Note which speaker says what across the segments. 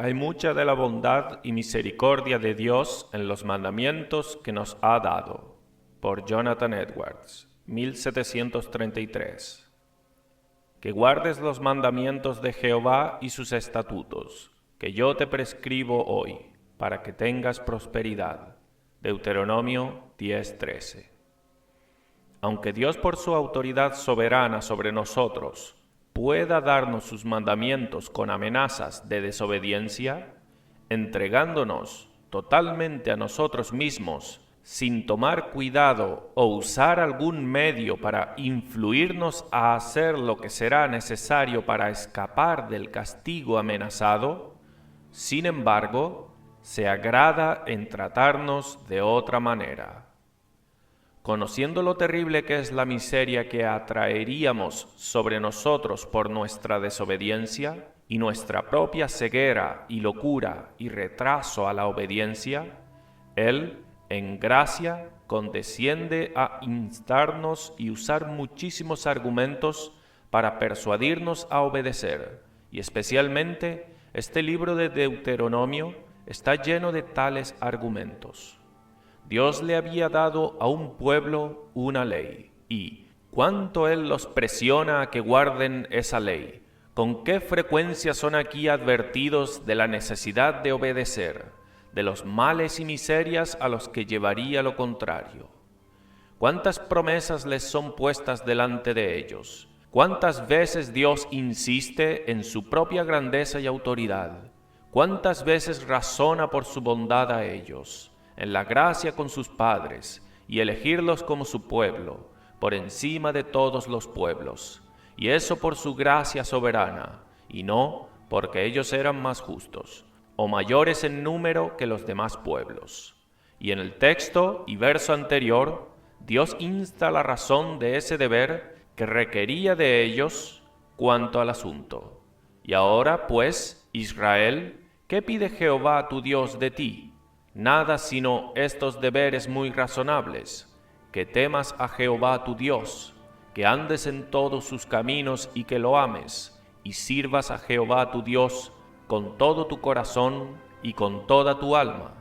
Speaker 1: Hay mucha de la bondad y misericordia de Dios en los mandamientos que nos ha dado. Por Jonathan Edwards, 1733. Que guardes los mandamientos de Jehová y sus estatutos, que yo te prescribo hoy, para que tengas prosperidad. Deuteronomio 10:13. Aunque Dios por su autoridad soberana sobre nosotros pueda darnos sus mandamientos con amenazas de desobediencia, entregándonos totalmente a nosotros mismos, sin tomar cuidado o usar algún medio para influirnos a hacer lo que será necesario para escapar del castigo amenazado, sin embargo, se agrada en tratarnos de otra manera. Conociendo lo terrible que es la miseria que atraeríamos sobre nosotros por nuestra desobediencia y nuestra propia ceguera y locura y retraso a la obediencia, Él, en gracia, condesciende a instarnos y usar muchísimos argumentos para persuadirnos a obedecer, y especialmente este libro de Deuteronomio está lleno de tales argumentos. Dios le había dado a un pueblo una ley, y cuánto Él los presiona a que guarden esa ley, con qué frecuencia son aquí advertidos de la necesidad de obedecer, de los males y miserias a los que llevaría lo contrario. Cuántas promesas les son puestas delante de ellos, cuántas veces Dios insiste en su propia grandeza y autoridad, cuántas veces razona por su bondad a ellos, en la gracia con sus padres, y elegirlos como su pueblo, por encima de todos los pueblos, y eso por su gracia soberana, y no porque ellos eran más justos, o mayores en número que los demás pueblos. Y en el texto y verso anterior, Dios insta la razón de ese deber que requería de ellos cuanto al asunto. Y ahora, pues, Israel, ¿qué pide Jehová tu Dios de ti? Nada sino estos deberes muy razonables, que temas a Jehová tu Dios, que andes en todos sus caminos y que lo ames, y sirvas a Jehová tu Dios con todo tu corazón y con toda tu alma.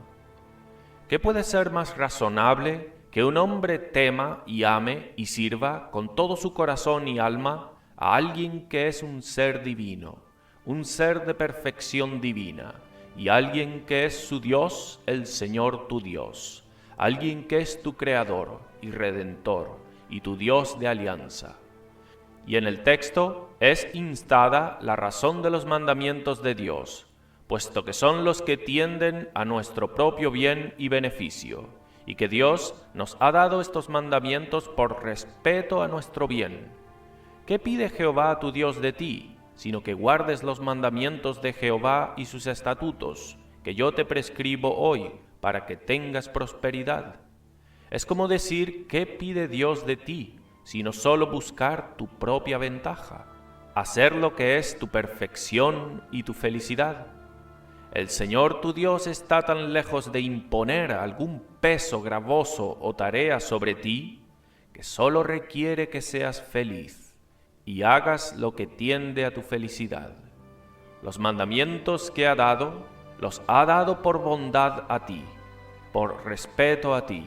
Speaker 1: ¿Qué puede ser más razonable que un hombre tema y ame y sirva con todo su corazón y alma a alguien que es un ser divino, un ser de perfección divina, y alguien que es su Dios, el Señor tu Dios, alguien que es tu Creador y Redentor, y tu Dios de alianza? Y en el texto es instada la razón de los mandamientos de Dios, puesto que son los que tienden a nuestro propio bien y beneficio, y que Dios nos ha dado estos mandamientos por respeto a nuestro bien. ¿Qué pide Jehová tu Dios de ti? Sino que guardes los mandamientos de Jehová y sus estatutos, que yo te prescribo hoy, para que tengas prosperidad. Es como decir, ¿qué pide Dios de ti? Sino solo buscar tu propia ventaja, hacer lo que es tu perfección y tu felicidad. El Señor tu Dios está tan lejos de imponer algún peso gravoso o tarea sobre ti, que solo requiere que seas feliz y hagas lo que tiende a tu felicidad. Los mandamientos que ha dado, los ha dado por bondad a ti, por respeto a ti.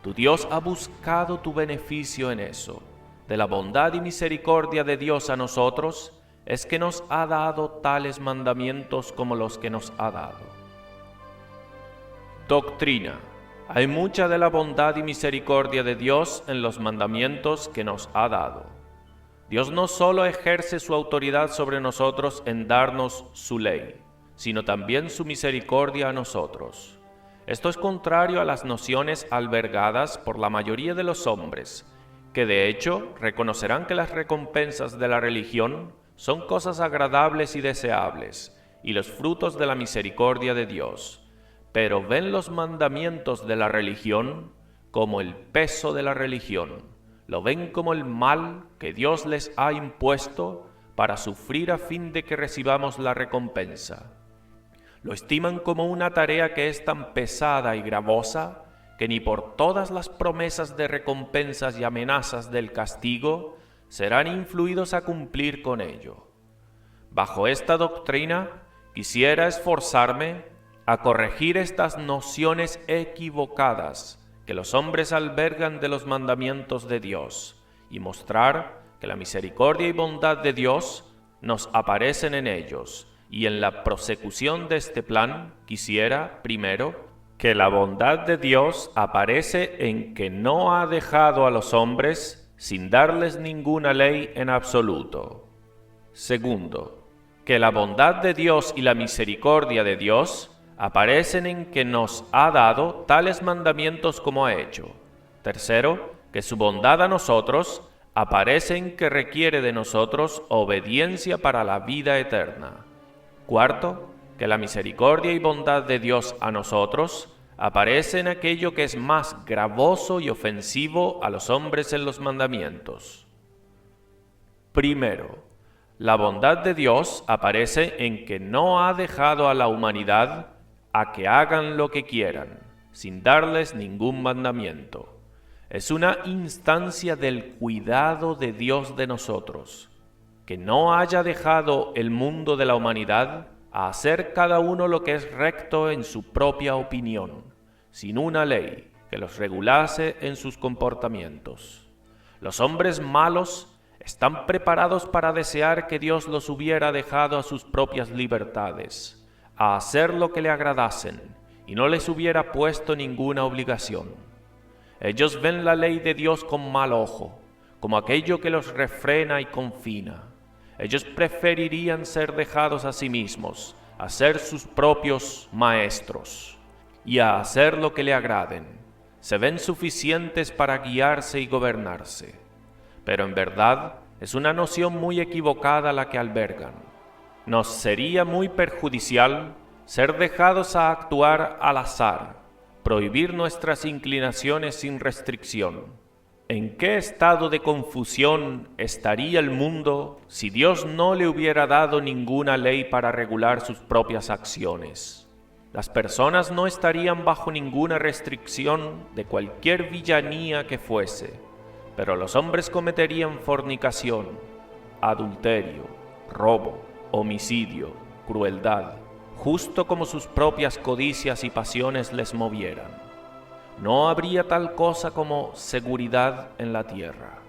Speaker 1: Tu Dios ha buscado tu beneficio en eso. De la bondad y misericordia de Dios a nosotros, es que nos ha dado tales mandamientos como los que nos ha dado. Doctrina. Hay mucha de la bondad y misericordia de Dios en los mandamientos que nos ha dado. Dios no solo ejerce su autoridad sobre nosotros en darnos su ley, sino también su misericordia a nosotros. Esto es contrario a las nociones albergadas por la mayoría de los hombres, que de hecho reconocerán que las recompensas de la religión son cosas agradables y deseables, y los frutos de la misericordia de Dios, pero ven los mandamientos de la religión como el peso de la religión. Lo ven como el mal que Dios les ha impuesto para sufrir a fin de que recibamos la recompensa. Lo estiman como una tarea que es tan pesada y gravosa que ni por todas las promesas de recompensas y amenazas del castigo serán influidos a cumplir con ello. Bajo esta doctrina, quisiera esforzarme a corregir estas nociones equivocadas que los hombres albergan de los mandamientos de Dios y mostrar que la misericordia y bondad de Dios nos aparecen en ellos, y en la prosecución de este plan quisiera, primero, que la bondad de Dios aparece en que no ha dejado a los hombres sin darles ninguna ley en absoluto. Segundo, que la bondad de Dios y la misericordia de Dios aparecen en que nos ha dado tales mandamientos como ha hecho. Tercero, que su bondad a nosotros aparece en que requiere de nosotros obediencia para la vida eterna. Cuarto, que la misericordia y bondad de Dios a nosotros aparece en aquello que es más gravoso y ofensivo a los hombres en los mandamientos. Primero, la bondad de Dios aparece en que no ha dejado a la humanidad a que hagan lo que quieran, sin darles ningún mandamiento. Es una instancia del cuidado de Dios de nosotros, que no haya dejado el mundo de la humanidad a hacer cada uno lo que es recto en su propia opinión, sin una ley que los regulase en sus comportamientos. Los hombres malos están preparados para desear que Dios los hubiera dejado a sus propias libertades, a hacer lo que le agradasen, y no les hubiera puesto ninguna obligación. Ellos ven la ley de Dios con mal ojo, como aquello que los refrena y confina. Ellos preferirían ser dejados a sí mismos, a ser sus propios maestros, y a hacer lo que le agraden. Se ven suficientes para guiarse y gobernarse. Pero en verdad es una noción muy equivocada la que albergan. Nos sería muy perjudicial ser dejados a actuar al azar, prohibir nuestras inclinaciones sin restricción. ¿En qué estado de confusión estaría el mundo si Dios no le hubiera dado ninguna ley para regular sus propias acciones? Las personas no estarían bajo ninguna restricción de cualquier villanía que fuese, pero los hombres cometerían fornicación, adulterio, robo, homicidio, crueldad, justo como sus propias codicias y pasiones les movieran. No habría tal cosa como seguridad en la tierra.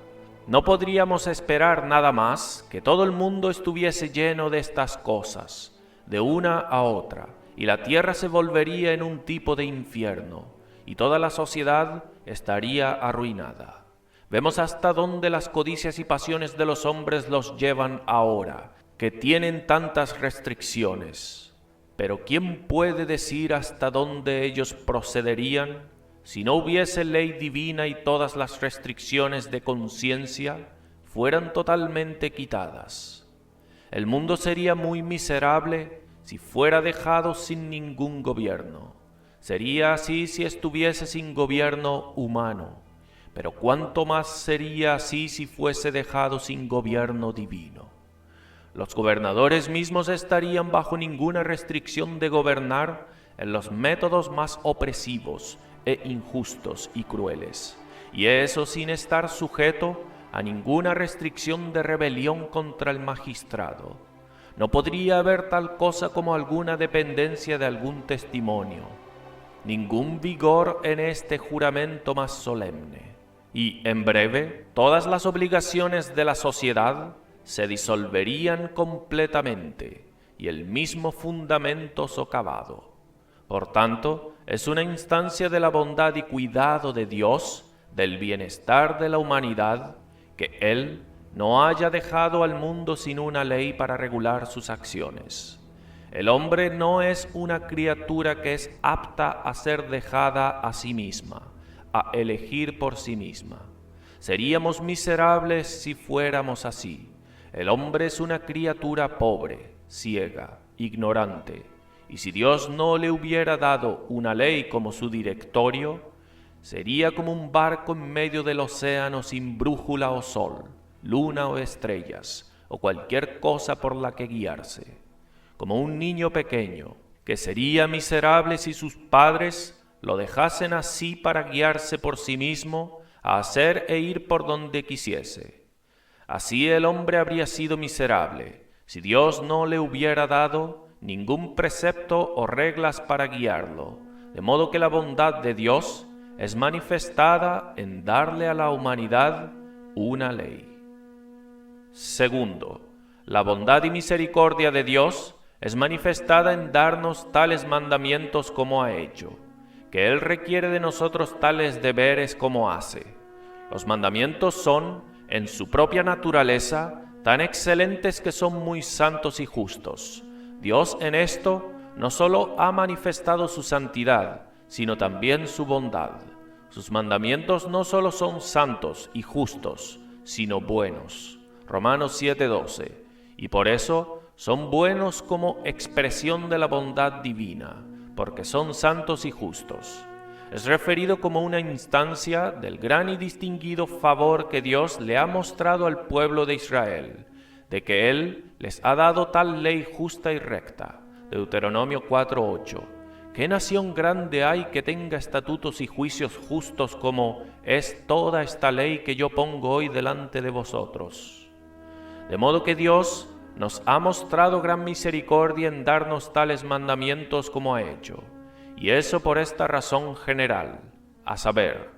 Speaker 1: No podríamos esperar nada más que todo el mundo estuviese lleno de estas cosas, de una a otra, y la tierra se volvería en un tipo de infierno, y toda la sociedad estaría arruinada. Vemos hasta dónde las codicias y pasiones de los hombres los llevan ahora, que tienen tantas restricciones. Pero ¿quién puede decir hasta dónde ellos procederían si no hubiese ley divina y todas las restricciones de conciencia fueran totalmente quitadas? El mundo sería muy miserable si fuera dejado sin ningún gobierno. Sería así si estuviese sin gobierno humano, pero cuánto más sería así si fuese dejado sin gobierno divino. Los gobernadores mismos estarían bajo ninguna restricción de gobernar en los métodos más opresivos e injustos y crueles, y eso sin estar sujeto a ninguna restricción de rebelión contra el magistrado. No podría haber tal cosa como alguna dependencia de algún testimonio, ningún vigor en este juramento más solemne, y, en breve, todas las obligaciones de la sociedad se disolverían completamente y el mismo fundamento socavado. Por tanto, es una instancia de la bondad y cuidado de Dios, del bienestar de la humanidad, que Él no haya dejado al mundo sin una ley para regular sus acciones. El hombre no es una criatura que es apta a ser dejada a sí misma, a elegir por sí misma. Seríamos miserables si fuéramos así. El hombre es una criatura pobre, ciega, ignorante, y si Dios no le hubiera dado una ley como su directorio, sería como un barco en medio del océano sin brújula o sol, luna o estrellas, o cualquier cosa por la que guiarse, como un niño pequeño, que sería miserable si sus padres lo dejasen así para guiarse por sí mismo, a hacer e ir por donde quisiese. Así el hombre habría sido miserable si Dios no le hubiera dado ningún precepto o reglas para guiarlo, de modo que la bondad de Dios es manifestada en darle a la humanidad una ley. Segundo, la bondad y misericordia de Dios es manifestada en darnos tales mandamientos como ha hecho, que Él requiere de nosotros tales deberes como hace. Los mandamientos son, en su propia naturaleza, tan excelentes que son muy santos y justos. Dios en esto no solo ha manifestado su santidad, sino también su bondad. Sus mandamientos no solo son santos y justos, sino buenos. Romanos 7:12. Y por eso son buenos como expresión de la bondad divina, porque son santos y justos. Es referido como una instancia del gran y distinguido favor que Dios le ha mostrado al pueblo de Israel, de que Él les ha dado tal ley justa y recta. Deuteronomio 4:8. ¿Qué nación grande hay que tenga estatutos y juicios justos como es toda esta ley que yo pongo hoy delante de vosotros? De modo que Dios nos ha mostrado gran misericordia en darnos tales mandamientos como ha hecho, y eso por esta razón general, a saber,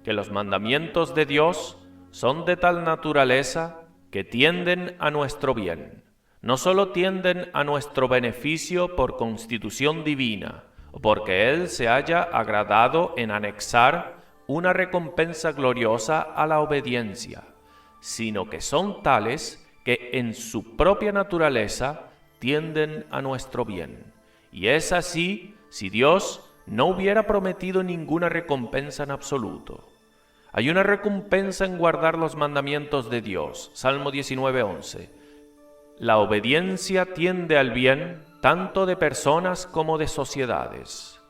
Speaker 1: que los mandamientos de Dios son de tal naturaleza que tienden a nuestro bien. No solo tienden a nuestro beneficio por constitución divina, o porque Él se haya agradado en anexar una recompensa gloriosa a la obediencia, sino que son tales que en su propia naturaleza tienden a nuestro bien. Y es así si Dios no hubiera prometido ninguna recompensa en absoluto. Hay una recompensa en guardar los mandamientos de Dios. Salmo 19:11. La obediencia tiende al bien tanto de personas como de sociedades.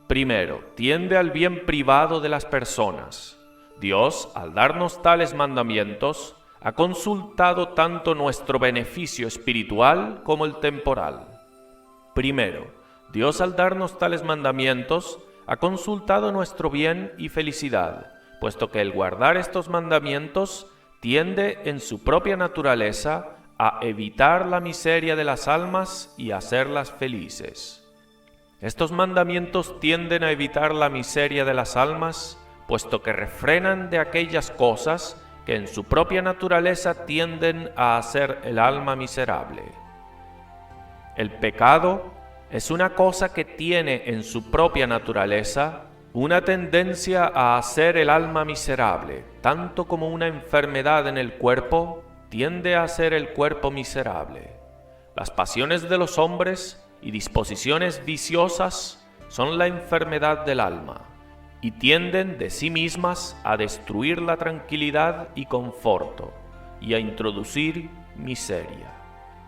Speaker 1: Primero, tiende al bien privado de las personas. Dios, al darnos tales mandamientos, ha consultado tanto nuestro beneficio espiritual como el temporal. Primero, Dios al darnos tales mandamientos ha consultado nuestro bien y felicidad, puesto que el guardar estos mandamientos tiende en su propia naturaleza a evitar la miseria de las almas y a hacerlas felices. Estos mandamientos tienden a evitar la miseria de las almas, puesto que refrenan de aquellas cosas que en su propia naturaleza tienden a hacer el alma miserable. El pecado es una cosa que tiene en su propia naturaleza una tendencia a hacer el alma miserable, tanto como una enfermedad en el cuerpo tiende a hacer el cuerpo miserable. Las pasiones de los hombres y disposiciones viciosas son la enfermedad del alma, y tienden de sí mismas a destruir la tranquilidad y conforto, y a introducir miseria.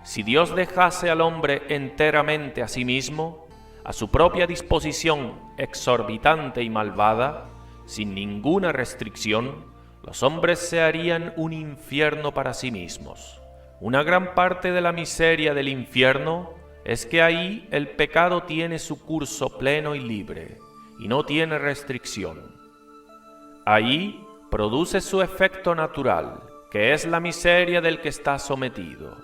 Speaker 1: Si Dios dejase al hombre enteramente a sí mismo, a su propia disposición exorbitante y malvada, sin ninguna restricción, los hombres se harían un infierno para sí mismos. Una gran parte de la miseria del infierno es que ahí el pecado tiene su curso pleno y libre, y no tiene restricción. Ahí produce su efecto natural, que es la miseria del que está sometido.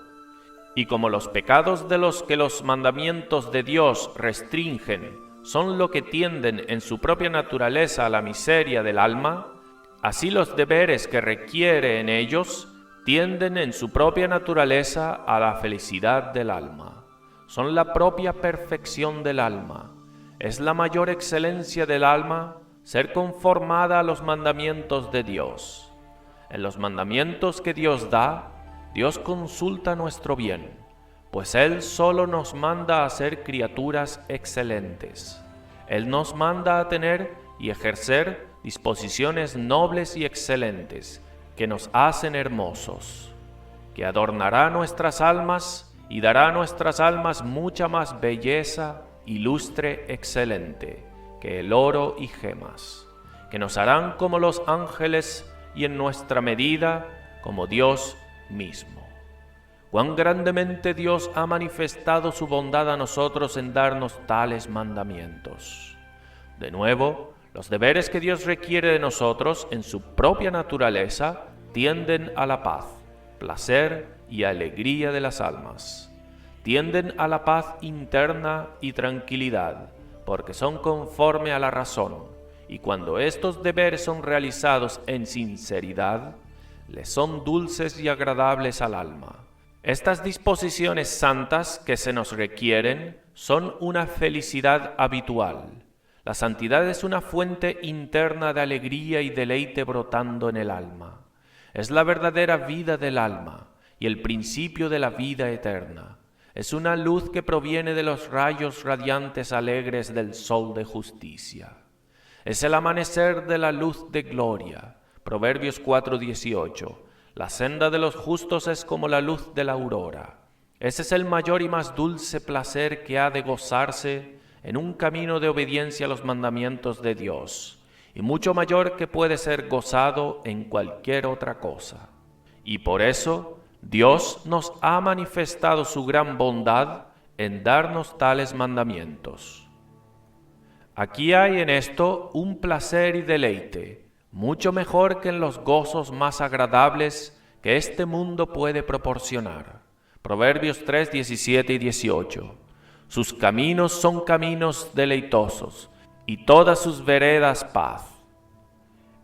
Speaker 1: Y como los pecados de los que los mandamientos de Dios restringen son lo que tienden en su propia naturaleza a la miseria del alma, así los deberes que requiere en ellos tienden en su propia naturaleza a la felicidad del alma. Son la propia perfección del alma. Es la mayor excelencia del alma ser conformada a los mandamientos de Dios. En los mandamientos que Dios da, Dios consulta nuestro bien, pues Él solo nos manda a ser criaturas excelentes. Él nos manda a tener y ejercer disposiciones nobles y excelentes que nos hacen hermosos, que adornará nuestras almas y dará a nuestras almas mucha más belleza y lustre excelente que el oro y gemas, que nos harán como los ángeles y en nuestra medida como Dios mismo. Cuán grandemente Dios ha manifestado su bondad a nosotros en darnos tales mandamientos. De nuevo, los deberes que Dios requiere de nosotros en su propia naturaleza tienden a la paz, placer y alegría de las almas. tienden a la paz interna y tranquilidad, porque son conforme a la razón, y cuando estos deberes son realizados en sinceridad, les son dulces y agradables al alma. Estas disposiciones santas que se nos requieren son una felicidad habitual. La santidad es una fuente interna de alegría y deleite brotando en el alma. Es la verdadera vida del alma y el principio de la vida eterna. Es una luz que proviene de los rayos radiantes alegres del sol de justicia. Es el amanecer de la luz de gloria. Proverbios 4:18. La senda de los justos es como la luz de la aurora. Ese es el mayor y más dulce placer que ha de gozarse en un camino de obediencia a los mandamientos de Dios, y mucho mayor que puede ser gozado en cualquier otra cosa. Y por eso Dios nos ha manifestado su gran bondad en darnos tales mandamientos. Aquí hay en esto un placer y deleite, mucho mejor que en los gozos más agradables que este mundo puede proporcionar. Proverbios 3, 17 y 18. Sus caminos son caminos deleitosos, y todas sus veredas paz.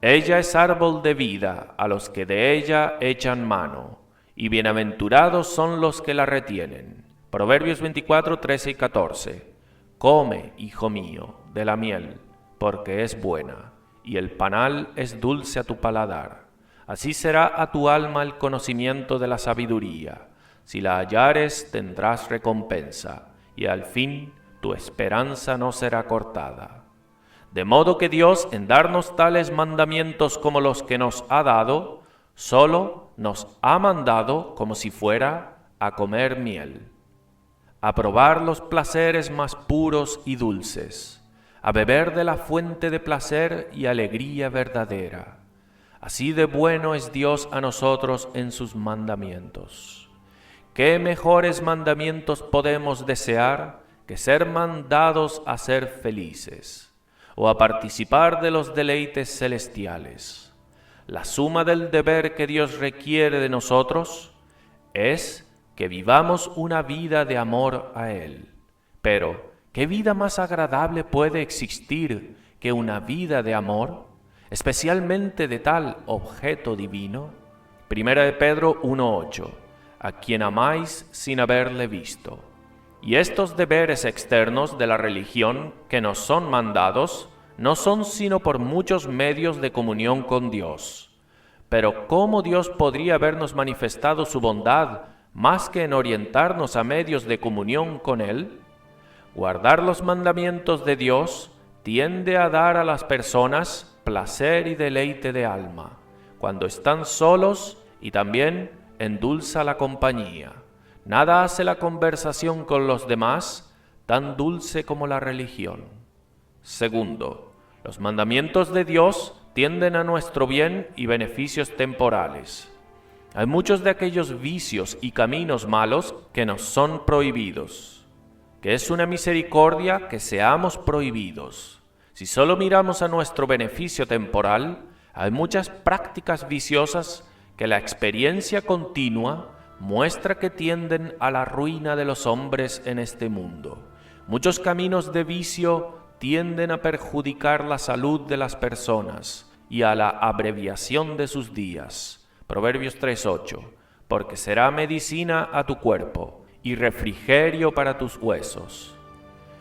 Speaker 1: Ella es árbol de vida a los que de ella echan mano, y bienaventurados son los que la retienen. Proverbios 24, 13 y 14. Come, hijo mío, de la miel, porque es buena, y el panal es dulce a tu paladar. Así será a tu alma el conocimiento de la sabiduría. Si la hallares, tendrás recompensa, y al fin tu esperanza no será cortada. De modo que Dios, en darnos tales mandamientos como los que nos ha dado, solo nos ha mandado como si fuera a comer miel, a probar los placeres más puros y dulces, a beber de la fuente de placer y alegría verdadera. Así de bueno es Dios a nosotros en sus mandamientos. ¿Qué mejores mandamientos podemos desear que ser mandados a ser felices, o a participar de los deleites celestiales? La suma del deber que Dios requiere de nosotros es que vivamos una vida de amor a Él. Pero, ¿qué vida más agradable puede existir que una vida de amor, especialmente de tal objeto divino? Primera de Pedro 1:8. A quien amáis sin haberle visto. Y estos deberes externos de la religión que nos son mandados no son sino por muchos medios de comunión con Dios. Pero ¿cómo Dios podría habernos manifestado su bondad más que en orientarnos a medios de comunión con Él? Guardar los mandamientos de Dios tiende a dar a las personas placer y deleite de alma, cuando están solos, y también endulza la compañía. Nada hace la conversación con los demás tan dulce como la religión. Segundo, los mandamientos de Dios tienden a nuestro bien y beneficios temporales. Hay muchos de aquellos vicios y caminos malos que nos son prohibidos, que es una misericordia que seamos prohibidos. Si solo miramos a nuestro beneficio temporal, hay muchas prácticas viciosas que la experiencia continua muestra que tienden a la ruina de los hombres en este mundo. Muchos caminos de vicio tienden a perjudicar la salud de las personas y a la abreviación de sus días. Proverbios 3:8. Porque será medicina a tu cuerpo y refrigerio para tus huesos.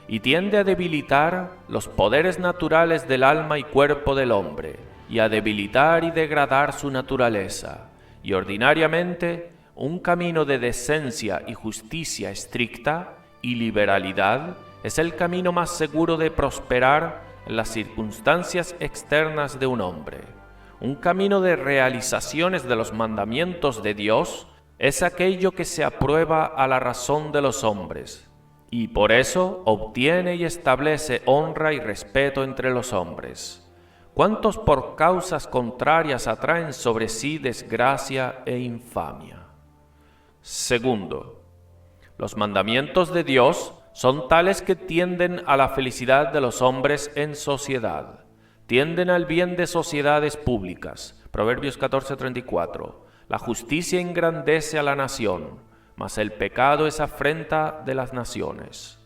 Speaker 1: Y tiende a debilitar los poderes naturales del alma y cuerpo del hombre, y a debilitar y degradar su naturaleza, y ordinariamente un camino de decencia y justicia estricta y liberalidad es el camino más seguro de prosperar en las circunstancias externas de un hombre. Un camino de realizaciones de los mandamientos de Dios es aquello que se aprueba a la razón de los hombres, y por eso obtiene y establece honra y respeto entre los hombres. ¿Cuántos por causas contrarias atraen sobre sí desgracia e infamia? Segundo, los mandamientos de Dios son tales que tienden a la felicidad de los hombres en sociedad, tienden al bien de sociedades públicas. Proverbios 14:34. La justicia engrandece a la nación, mas el pecado es afrenta de las naciones.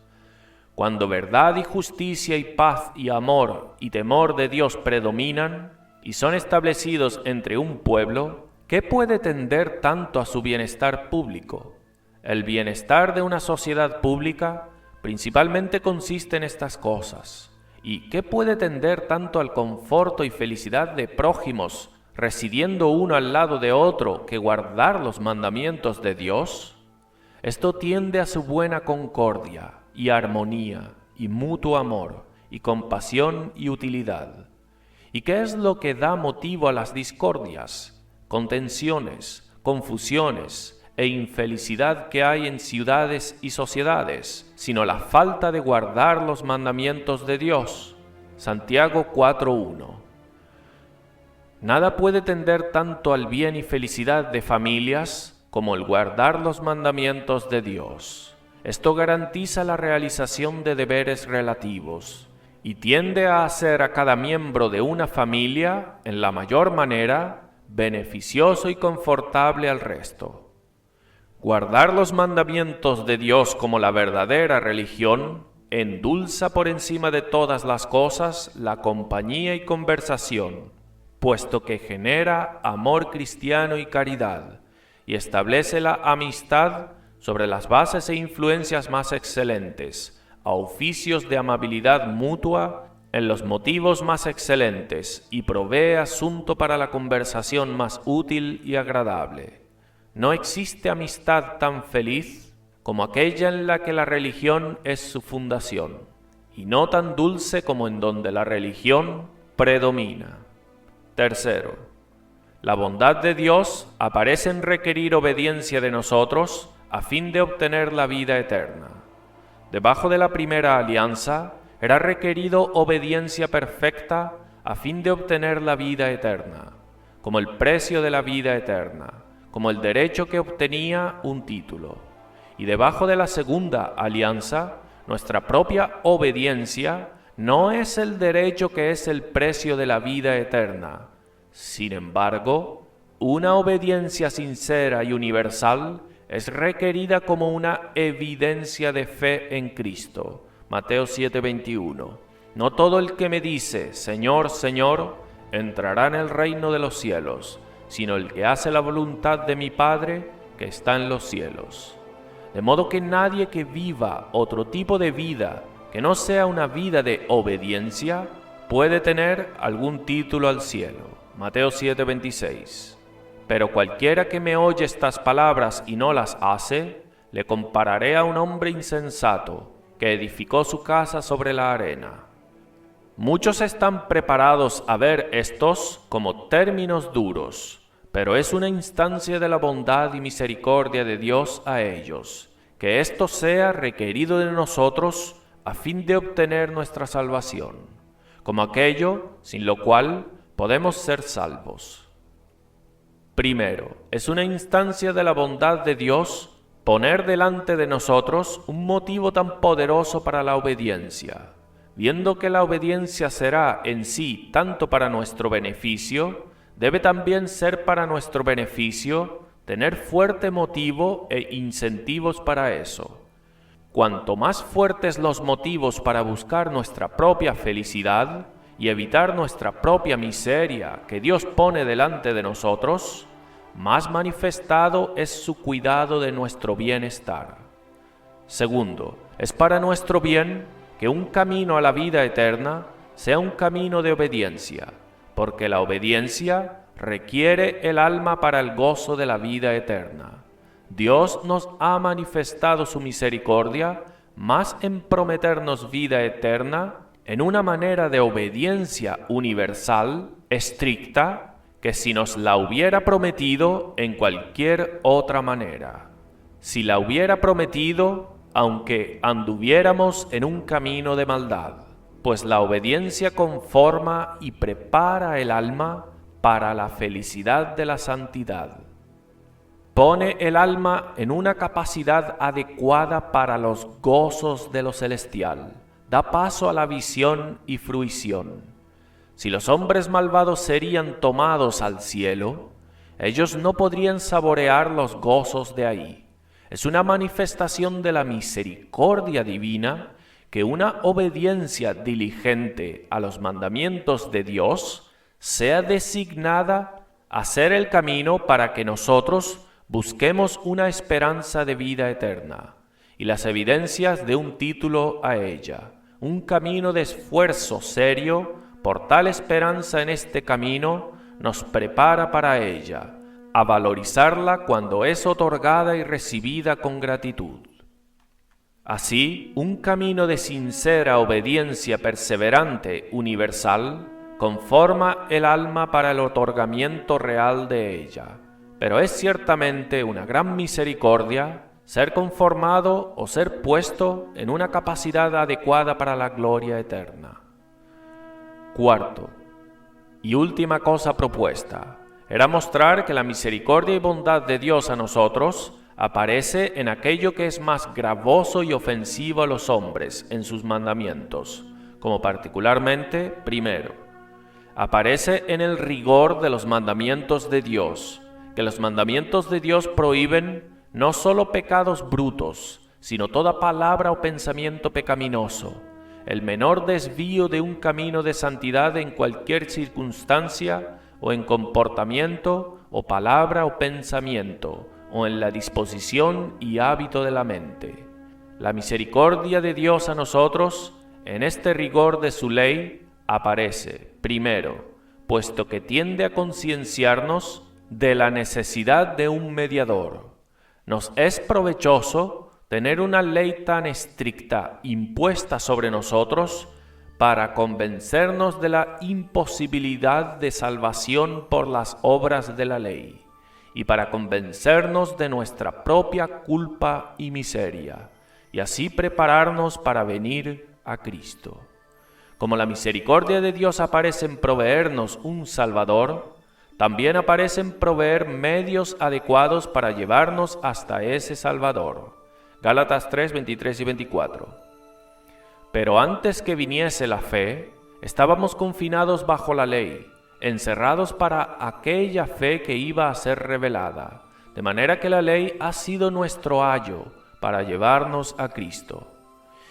Speaker 1: Cuando verdad y justicia y paz y amor y temor de Dios predominan y son establecidos entre un pueblo, ¿qué puede tender tanto a su bienestar público? El bienestar de una sociedad pública principalmente consiste en estas cosas. ¿Y qué puede tender tanto al conforto y felicidad de prójimos, residiendo uno al lado de otro, que guardar los mandamientos de Dios? Esto tiende a su buena concordia y armonía y mutuo amor y compasión y utilidad. ¿Y qué es lo que da motivo a las discordias, contenciones, confusiones e infelicidad que hay en ciudades y sociedades, sino la falta de guardar los mandamientos de Dios? Santiago 4:1. Nada puede tender tanto al bien y felicidad de familias como el guardar los mandamientos de Dios. Esto garantiza la realización de deberes relativos y tiende a hacer a cada miembro de una familia, en la mayor manera, beneficioso y confortable al resto. Guardar los mandamientos de Dios como la verdadera religión endulza por encima de todas las cosas la compañía y conversación, puesto que genera amor cristiano y caridad, y establece la amistad sobre las bases e influencias más excelentes, a oficios de amabilidad mutua en los motivos más excelentes, y provee asunto para la conversación más útil y agradable. No existe amistad tan feliz como aquella en la que la religión es su fundación, y no tan dulce como en donde la religión predomina. Tercero, la bondad de Dios aparece en requerir obediencia de nosotros a fin de obtener la vida eterna. Debajo de la primera alianza era requerido obediencia perfecta a fin de obtener la vida eterna, como el precio de la vida eterna, como el derecho que obtenía un título. Y debajo de la segunda alianza, nuestra propia obediencia no es el derecho que es el precio de la vida eterna. Sin embargo, una obediencia sincera y universal es requerida como una evidencia de fe en Cristo. Mateo 7:21. No todo el que me dice, Señor, Señor, entrará en el reino de los cielos, sino el que hace la voluntad de mi Padre que está en los cielos. De modo que nadie que viva otro tipo de vida que no sea una vida de obediencia puede tener algún título al cielo. Mateo 7:26. Pero cualquiera que me oye estas palabras y no las hace, le compararé a un hombre insensato que edificó su casa sobre la arena. Muchos están preparados a ver estos como términos duros, pero es una instancia de la bondad y misericordia de Dios a ellos, que esto sea requerido de nosotros a fin de obtener nuestra salvación, como aquello sin lo cual podemos ser salvos. Primero, es una instancia de la bondad de Dios poner delante de nosotros un motivo tan poderoso para la obediencia, viendo que la obediencia será en sí tanto para nuestro beneficio, debe también ser para nuestro beneficio tener fuerte motivo e incentivos para eso. Cuanto más fuertes los motivos para buscar nuestra propia felicidad y evitar nuestra propia miseria que Dios pone delante de nosotros, más manifestado es su cuidado de nuestro bienestar. Segundo, es para nuestro bien que un camino a la vida eterna sea un camino de obediencia, porque la obediencia requiere el alma para el gozo de la vida eterna. Dios nos ha manifestado su misericordia más en prometernos vida eterna en una manera de obediencia universal, estricta, que si nos la hubiera prometido en cualquier otra manera. Si la hubiera prometido, aunque anduviéramos en un camino de maldad, pues la obediencia conforma y prepara el alma para la felicidad de la santidad. Pone el alma en una capacidad adecuada para los gozos de lo celestial, da paso a la visión y fruición. Si los hombres malvados serían tomados al cielo, ellos no podrían saborear los gozos de ahí. Es una manifestación de la misericordia divina que una obediencia diligente a los mandamientos de Dios sea designada a ser el camino para que nosotros busquemos una esperanza de vida eterna y las evidencias de un título a ella, un camino de esfuerzo serio. Por tal esperanza en este camino nos prepara para ella, a valorizarla cuando es otorgada y recibida con gratitud. Así, un camino de sincera obediencia perseverante universal conforma el alma para el otorgamiento real de ella, pero es ciertamente una gran misericordia ser conformado o ser puesto en una capacidad adecuada para la gloria eterna. Cuarto, y última cosa propuesta, era mostrar que la misericordia y bondad de Dios a nosotros aparece en aquello que es más gravoso y ofensivo a los hombres en sus mandamientos, como particularmente, primero, aparece en el rigor de los mandamientos de Dios, que los mandamientos de Dios prohíben no solo pecados brutos, sino toda palabra o pensamiento pecaminoso, el menor desvío de un camino de santidad en cualquier circunstancia o en comportamiento o palabra o pensamiento, o en la disposición y hábito de la mente. La misericordia de Dios a nosotros, en este rigor de su ley, aparece, primero, puesto que tiende a concienciarnos de la necesidad de un mediador. Nos es provechoso tener una ley tan estricta impuesta sobre nosotros para convencernos de la imposibilidad de salvación por las obras de la ley, y para convencernos de nuestra propia culpa y miseria, y así prepararnos para venir a Cristo. Como la misericordia de Dios aparece en proveernos un Salvador, también aparece en proveer medios adecuados para llevarnos hasta ese Salvador. Gálatas 3, 23 y 24. Pero antes que viniese la fe, estábamos confinados bajo la ley, encerrados para aquella fe que iba a ser revelada, de manera que la ley ha sido nuestro ayo para llevarnos a Cristo.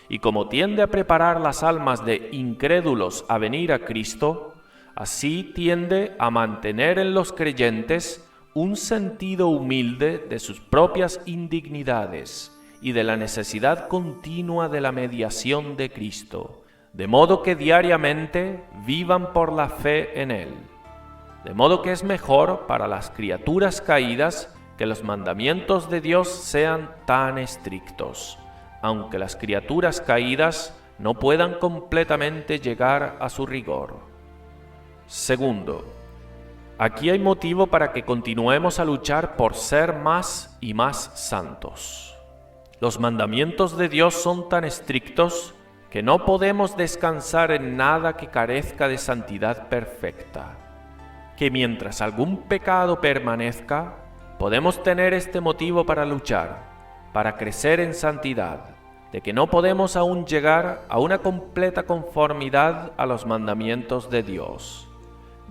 Speaker 1: Y como tiende a preparar las almas de incrédulos a venir a Cristo, así tiende a mantener en los creyentes un sentido humilde de sus propias indignidades y de la necesidad continua de la mediación de Cristo, de modo que diariamente vivan por la fe en Él. De modo que es mejor para las criaturas caídas que los mandamientos de Dios sean tan estrictos, aunque las criaturas caídas no puedan completamente llegar a su rigor. Segundo, aquí hay motivo para que continuemos a luchar por ser más y más santos. Los mandamientos de Dios son tan estrictos que no podemos descansar en nada que carezca de santidad perfecta, que mientras algún pecado permanezca, podemos tener este motivo para luchar, para crecer en santidad, de que no podemos aún llegar a una completa conformidad a los mandamientos de Dios.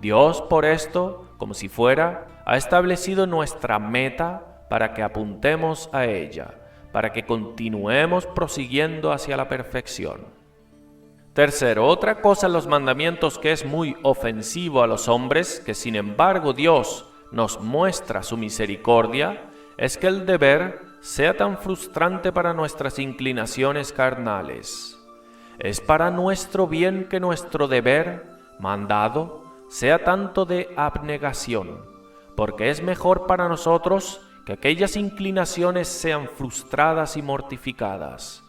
Speaker 1: Dios, por esto, como si fuera, ha establecido nuestra meta para que apuntemos a ella, para que continuemos prosiguiendo hacia la perfección. Tercero, otra cosa en los mandamientos que es muy ofensivo a los hombres, que sin embargo Dios nos muestra su misericordia, es que el deber sea tan frustrante para nuestras inclinaciones carnales. Es para nuestro bien que nuestro deber, mandado, sea tanto de abnegación, porque es mejor para nosotros que aquellas inclinaciones sean frustradas y mortificadas.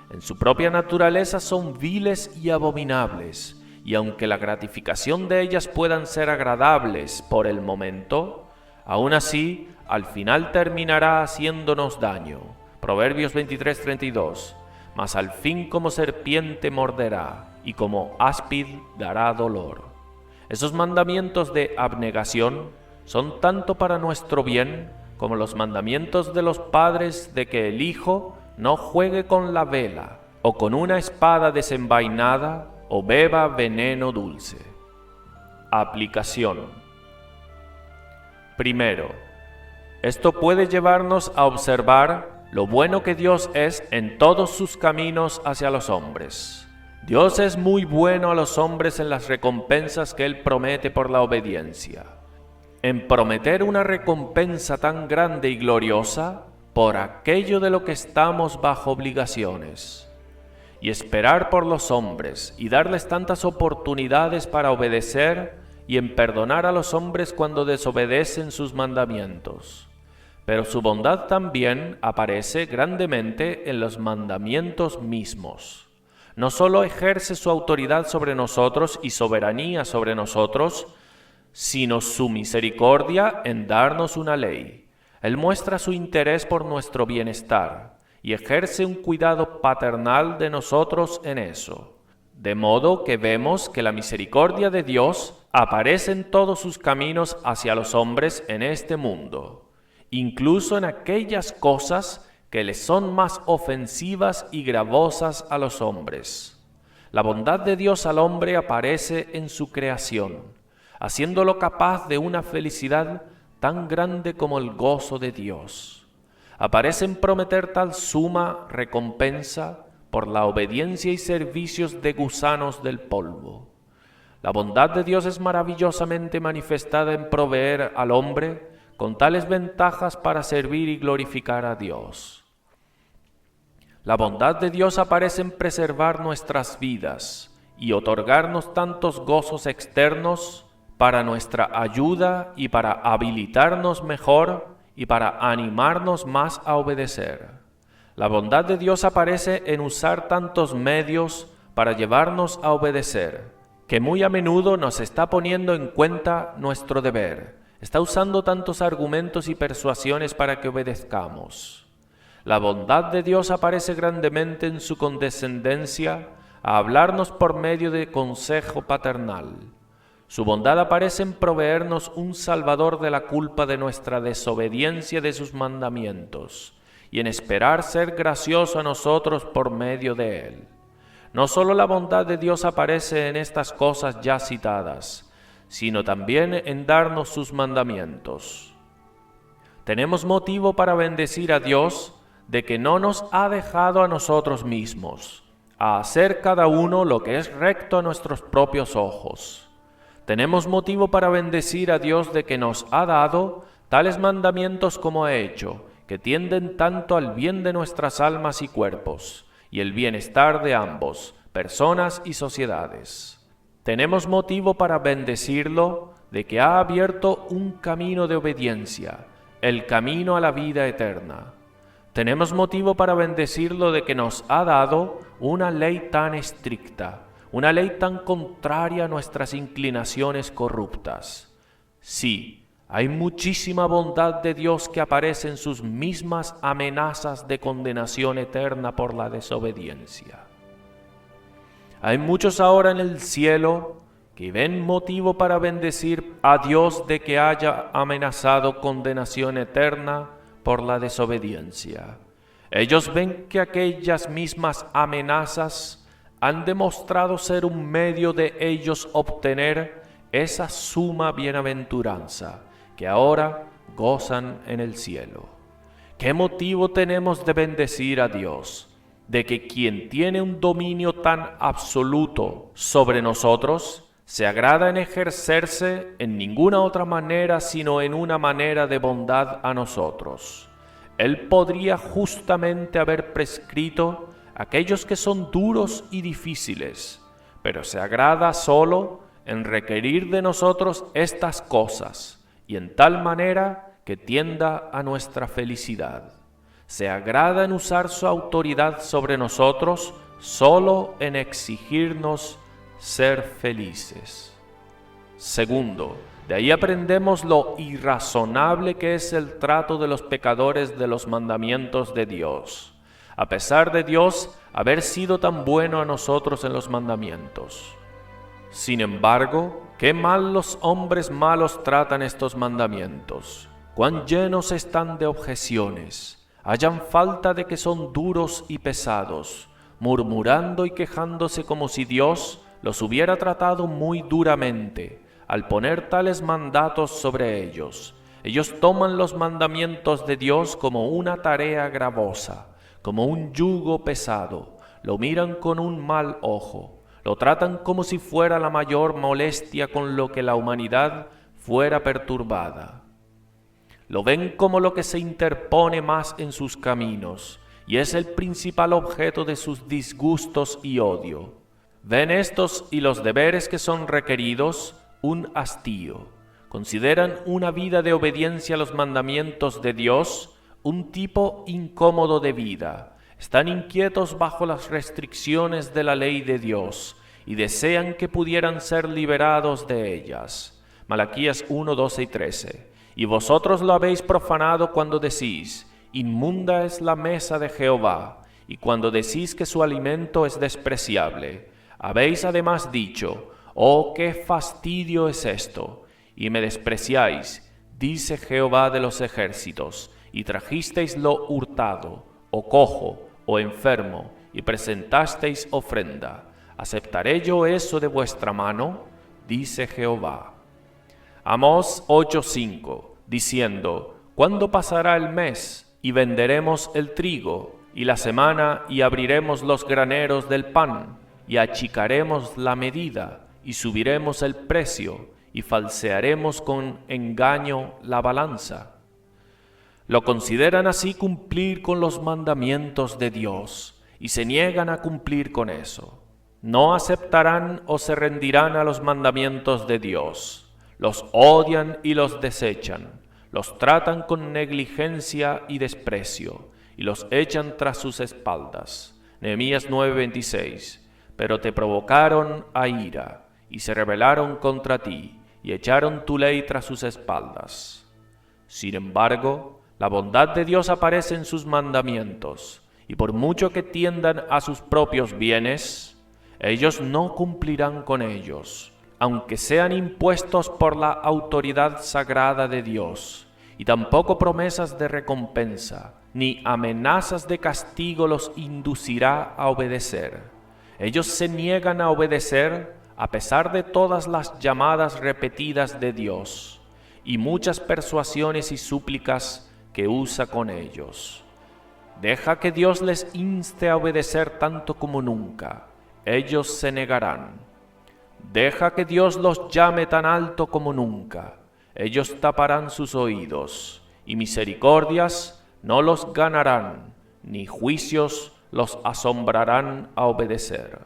Speaker 1: En su propia naturaleza son viles y abominables, y aunque la gratificación de ellas puedan ser agradables por el momento, aún así, al final terminará haciéndonos daño. Proverbios 23:32. Mas al fin como serpiente morderá, y como áspid dará dolor. Esos mandamientos de abnegación son tanto para nuestro bien como los mandamientos de los padres de que el hijo no juegue con la vela, o con una espada desenvainada, o beba veneno dulce. Aplicación. Primero, esto puede llevarnos a observar lo bueno que Dios es en todos sus caminos hacia los hombres. Dios es muy bueno a los hombres en las recompensas que Él promete por la obediencia. En prometer una recompensa tan grande y gloriosa por aquello de lo que estamos bajo obligaciones. Y esperar por los hombres y darles tantas oportunidades para obedecer y en perdonar a los hombres cuando desobedecen sus mandamientos. Pero su bondad también aparece grandemente en los mandamientos mismos. No solo ejerce su autoridad sobre nosotros y soberanía sobre nosotros, sino su misericordia en darnos una ley. Él muestra su interés por nuestro bienestar y ejerce un cuidado paternal de nosotros en eso. De modo que vemos que la misericordia de Dios aparece en todos sus caminos hacia los hombres en este mundo, incluso en aquellas cosas que les son más ofensivas y gravosas a los hombres. La bondad de Dios al hombre aparece en su creación, haciéndolo capaz de una felicidad tan grande como el gozo de Dios. Aparece en prometer tal suma recompensa por la obediencia y servicios de gusanos del polvo. La bondad de Dios es maravillosamente manifestada en proveer al hombre con tales ventajas para servir y glorificar a Dios. La bondad de Dios aparece en preservar nuestras vidas y otorgarnos tantos gozos externos para nuestra ayuda y para habilitarnos mejor y para animarnos más a obedecer. La bondad de Dios aparece en usar tantos medios para llevarnos a obedecer, que muy a menudo nos está poniendo en cuenta nuestro deber. Está usando tantos argumentos y persuasiones para que obedezcamos. La bondad de Dios aparece grandemente en su condescendencia a hablarnos por medio de consejo paternal. Su bondad aparece en proveernos un Salvador de la culpa de nuestra desobediencia de sus mandamientos y en esperar ser gracioso a nosotros por medio de Él. No solo la bondad de Dios aparece en estas cosas ya citadas, sino también en darnos sus mandamientos. Tenemos motivo para bendecir a Dios de que no nos ha dejado a nosotros mismos, a hacer cada uno lo que es recto a nuestros propios ojos. Tenemos motivo para bendecir a Dios de que nos ha dado tales mandamientos como ha hecho, que tienden tanto al bien de nuestras almas y cuerpos, y el bienestar de ambos, personas y sociedades. Tenemos motivo para bendecirlo de que ha abierto un camino de obediencia, el camino a la vida eterna. Tenemos motivo para bendecirlo de que nos ha dado una ley tan estricta, una ley tan contraria a nuestras inclinaciones corruptas. Sí, hay muchísima bondad de Dios que aparece en sus mismas amenazas de condenación eterna por la desobediencia. Hay muchos ahora en el cielo que ven motivo para bendecir a Dios de que haya amenazado condenación eterna por la desobediencia. Ellos ven que aquellas mismas amenazas han demostrado ser un medio de ellos obtener esa suma bienaventuranza que ahora gozan en el cielo. ¿Qué motivo tenemos de bendecir a Dios? De que quien tiene un dominio tan absoluto sobre nosotros se agrada en ejercerse en ninguna otra manera sino en una manera de bondad a nosotros. Él podría justamente haber prescrito aquellos que son duros y difíciles, pero se agrada solo en requerir de nosotros estas cosas y en tal manera que tienda a nuestra felicidad. Se agrada en usar su autoridad sobre nosotros solo en exigirnos ser felices. Segundo, de ahí aprendemos lo irrazonable que es el trato de los pecadores de los mandamientos de Dios, a pesar de Dios haber sido tan bueno a nosotros en los mandamientos. Sin embargo, qué mal los hombres malos tratan estos mandamientos, cuán llenos están de objeciones. Hallan falta de que son duros y pesados, murmurando y quejándose como si Dios los hubiera tratado muy duramente al poner tales mandatos sobre ellos, Ellos toman los mandamientos de Dios como una tarea gravosa, como un yugo pesado, lo miran con un mal ojo, lo tratan como si fuera la mayor molestia con lo que la humanidad fuera perturbada. Lo ven como lo que se interpone más en sus caminos, y es el principal objeto de sus disgustos y odio. Ven estos y los deberes que son requeridos un hastío. Consideran una vida de obediencia a los mandamientos de Dios un tipo incómodo de vida. Están inquietos bajo las restricciones de la ley de Dios y desean que pudieran ser liberados de ellas. Malaquías 1, 12 y 13. Y vosotros lo habéis profanado cuando decís, inmunda es la mesa de Jehová, y cuando decís que su alimento es despreciable. Habéis además dicho, oh, qué fastidio es esto, y me despreciáis, dice Jehová de los ejércitos, y trajisteis lo hurtado, o cojo, o enfermo, y presentasteis ofrenda. ¿Aceptaré yo eso de vuestra mano? Dice Jehová. Amós 8:5, diciendo, ¿cuándo pasará el mes, y venderemos el trigo, y la semana, y abriremos los graneros del pan, y achicaremos la medida, y subiremos el precio, y falsearemos con engaño la balanza? Lo consideran así cumplir con los mandamientos de Dios, y se niegan a cumplir con eso. No aceptarán o se rendirán a los mandamientos de Dios. Los odian y los desechan, los tratan con negligencia y desprecio, y los echan tras sus espaldas. Nehemías 9:26. Pero te provocaron a ira, y se rebelaron contra ti, y echaron tu ley tras sus espaldas. Sin embargo, la bondad de Dios aparece en sus mandamientos, y por mucho que tiendan a sus propios bienes, ellos no cumplirán con ellos, aunque sean impuestos por la autoridad sagrada de Dios, y tampoco promesas de recompensa, ni amenazas de castigo los inducirá a obedecer. Ellos se niegan a obedecer a pesar de todas las llamadas repetidas de Dios y muchas persuasiones y súplicas que usa con ellos. Deja que Dios les inste a obedecer tanto como nunca. Ellos se negarán. Deja que Dios los llame tan alto como nunca. Ellos taparán sus oídos, y misericordias no los ganarán, ni juicios los asombrarán a obedecer.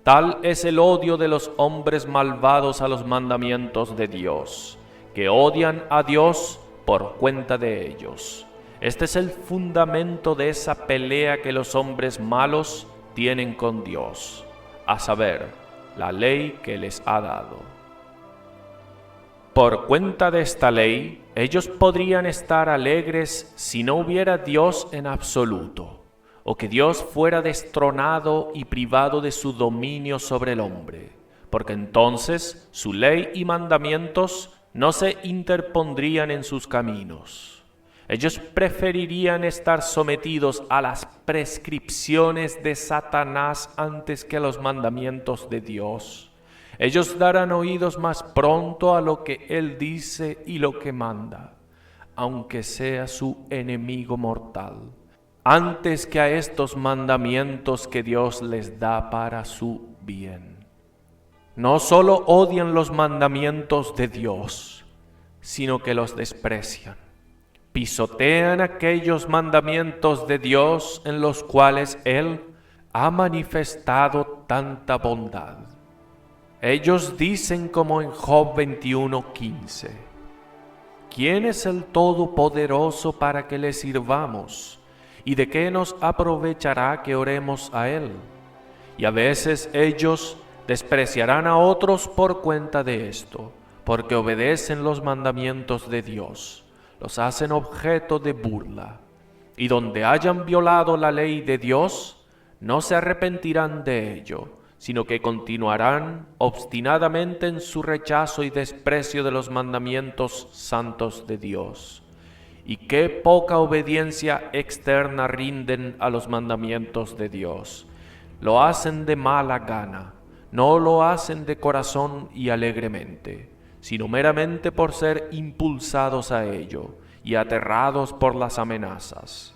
Speaker 1: Tal es el odio de los hombres malvados a los mandamientos de Dios, que odian a Dios por cuenta de ellos. Este es el fundamento de esa pelea que los hombres malos tienen con Dios, a saber, la ley que les ha dado. Por cuenta de esta ley, ellos podrían estar alegres si no hubiera Dios en absoluto, o que Dios fuera destronado y privado de su dominio sobre el hombre, porque entonces su ley y mandamientos no se interpondrían en sus caminos. Ellos preferirían estar sometidos a las prescripciones de Satanás antes que a los mandamientos de Dios. Ellos darán oídos más pronto a lo que Él dice y lo que manda, aunque sea su enemigo mortal, antes que a estos mandamientos que Dios les da para su bien. No solo odian los mandamientos de Dios, sino que los desprecian. Pisotean aquellos mandamientos de Dios en los cuales Él ha manifestado tanta bondad. Ellos dicen como en Job 21:15, ¿quién es el Todopoderoso para que le sirvamos? ¿Y de qué nos aprovechará que oremos a Él? Y a veces ellos despreciarán a otros por cuenta de esto, porque obedecen los mandamientos de Dios, los hacen objeto de burla. Y donde hayan violado la ley de Dios, no se arrepentirán de ello, sino que continuarán obstinadamente en su rechazo y desprecio de los mandamientos santos de Dios. Y qué poca obediencia externa rinden a los mandamientos de Dios. Lo hacen de mala gana, no lo hacen de corazón y alegremente, sino meramente por ser impulsados a ello y aterrados por las amenazas.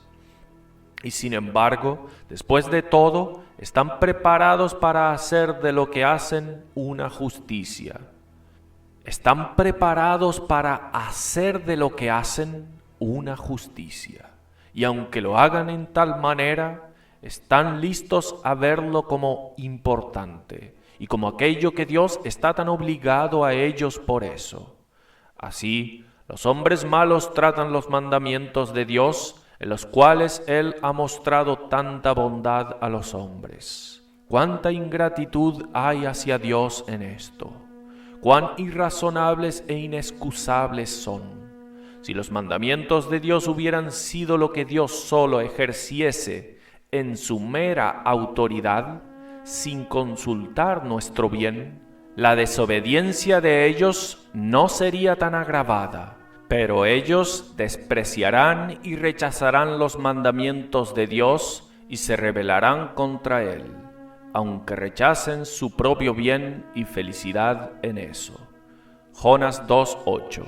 Speaker 1: Y sin embargo, después de todo, están preparados para hacer de lo que hacen una justicia. Están preparados para hacer de lo que hacen una justicia. Y aunque lo hagan en tal manera, están listos a verlo como importante y como aquello que Dios está tan obligado a ellos por eso. Así, los hombres malos tratan los mandamientos de Dios, en los cuales Él ha mostrado tanta bondad a los hombres. ¡Cuánta ingratitud hay hacia Dios en esto! ¡Cuán irrazonables e inexcusables son! Si los mandamientos de Dios hubieran sido lo que Dios solo ejerciese en su mera autoridad, sin consultar nuestro bien, la desobediencia de ellos no sería tan agravada. Pero ellos despreciarán y rechazarán los mandamientos de Dios y se rebelarán contra Él, aunque rechacen su propio bien y felicidad en eso. Jonás 2:8.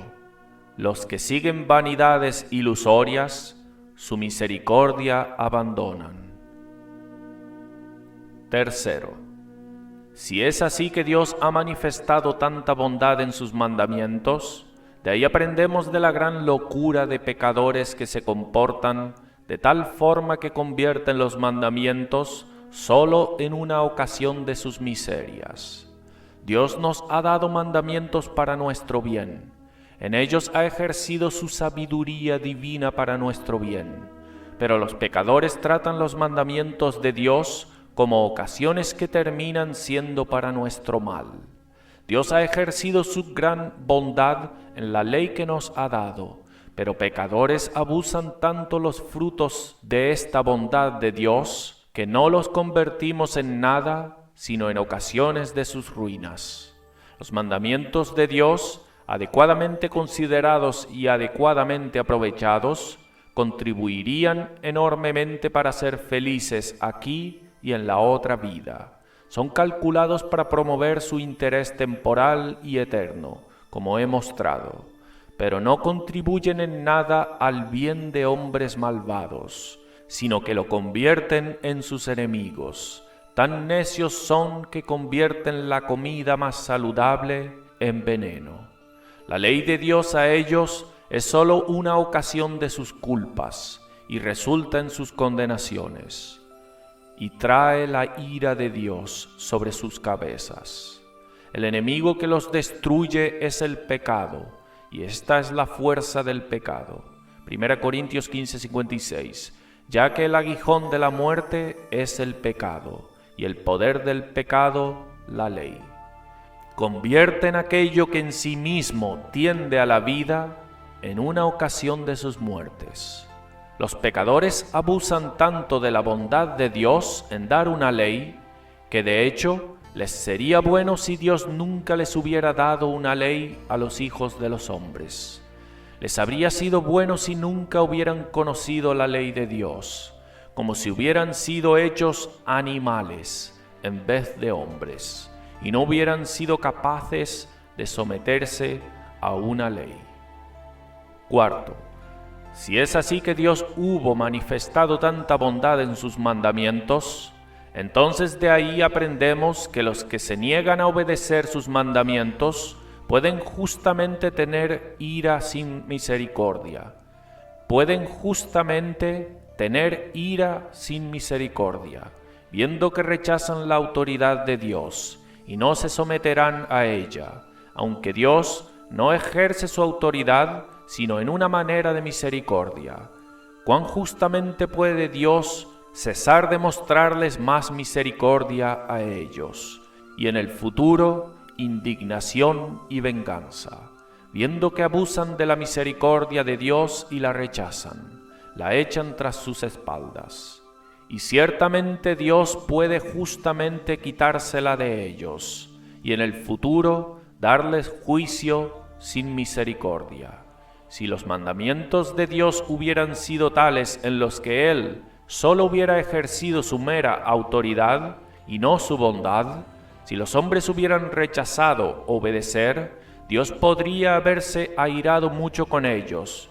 Speaker 1: Los que siguen vanidades ilusorias, su misericordia abandonan. Tercero, si es así que Dios ha manifestado tanta bondad en sus mandamientos, de ahí aprendemos de la gran locura de pecadores que se comportan de tal forma que convierten los mandamientos solo en una ocasión de sus miserias. Dios nos ha dado mandamientos para nuestro bien. En ellos ha ejercido su sabiduría divina para nuestro bien. Pero los pecadores tratan los mandamientos de Dios como ocasiones que terminan siendo para nuestro mal. Dios ha ejercido su gran bondad en la ley que nos ha dado, pero pecadores abusan tanto los frutos de esta bondad de Dios que no los convertimos en nada, sino en ocasiones de sus ruinas. Los mandamientos de Dios, adecuadamente considerados y adecuadamente aprovechados, contribuirían enormemente para ser felices aquí y en la otra vida. Son calculados para promover su interés temporal y eterno, como he mostrado, pero no contribuyen en nada al bien de hombres malvados, sino que lo convierten en sus enemigos. Tan necios son que convierten la comida más saludable en veneno. La ley de Dios a ellos es sólo una ocasión de sus culpas y resulta en sus condenaciones, y trae la ira de Dios sobre sus cabezas. El enemigo que los destruye es el pecado, y esta es la fuerza del pecado. 1 Corintios 15:56. Ya que el aguijón de la muerte es el pecado, y el poder del pecado, la ley. Convierten aquello que en sí mismo tiende a la vida en una ocasión de sus muertes. Los pecadores abusan tanto de la bondad de Dios en dar una ley, que de hecho les sería bueno si Dios nunca les hubiera dado una ley a los hijos de los hombres. Les habría sido bueno si nunca hubieran conocido la ley de Dios, como si hubieran sido hechos animales en vez de hombres, y no hubieran sido capaces de someterse a una ley. Cuarto, si es así que Dios hubo manifestado tanta bondad en sus mandamientos, entonces de ahí aprendemos que los que se niegan a obedecer sus mandamientos pueden justamente tener ira sin misericordia. Pueden justamente tener ira sin misericordia, viendo que rechazan la autoridad de Dios y no se someterán a ella, aunque Dios no ejerce su autoridad sino en una manera de misericordia. ¿Cuán justamente puede Dios cesar de mostrarles más misericordia a ellos, y en el futuro indignación y venganza, viendo que abusan de la misericordia de Dios y la rechazan, la echan tras sus espaldas? Y ciertamente Dios puede justamente quitársela de ellos, y en el futuro darles juicio sin misericordia. Si los mandamientos de Dios hubieran sido tales en los que Él solo hubiera ejercido su mera autoridad y no su bondad, si los hombres hubieran rechazado obedecer, Dios podría haberse airado mucho con ellos.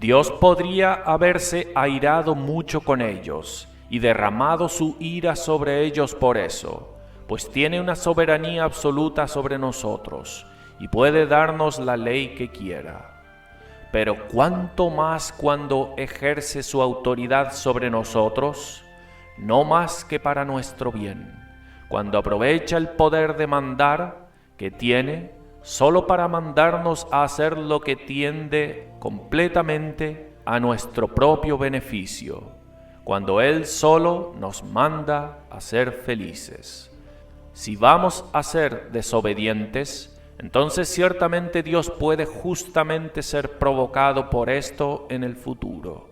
Speaker 1: Dios podría haberse airado mucho con ellos y derramado su ira sobre ellos por eso, pues tiene una soberanía absoluta sobre nosotros y puede darnos la ley que quiera. Pero ¿cuánto más cuando ejerce su autoridad sobre nosotros? No más que para nuestro bien, cuando aprovecha el poder de mandar que tiene solo para mandarnos a hacer lo que tiende completamente a nuestro propio beneficio, cuando Él solo nos manda a ser felices. Si vamos a ser desobedientes, entonces ciertamente Dios puede justamente ser provocado por esto en el futuro,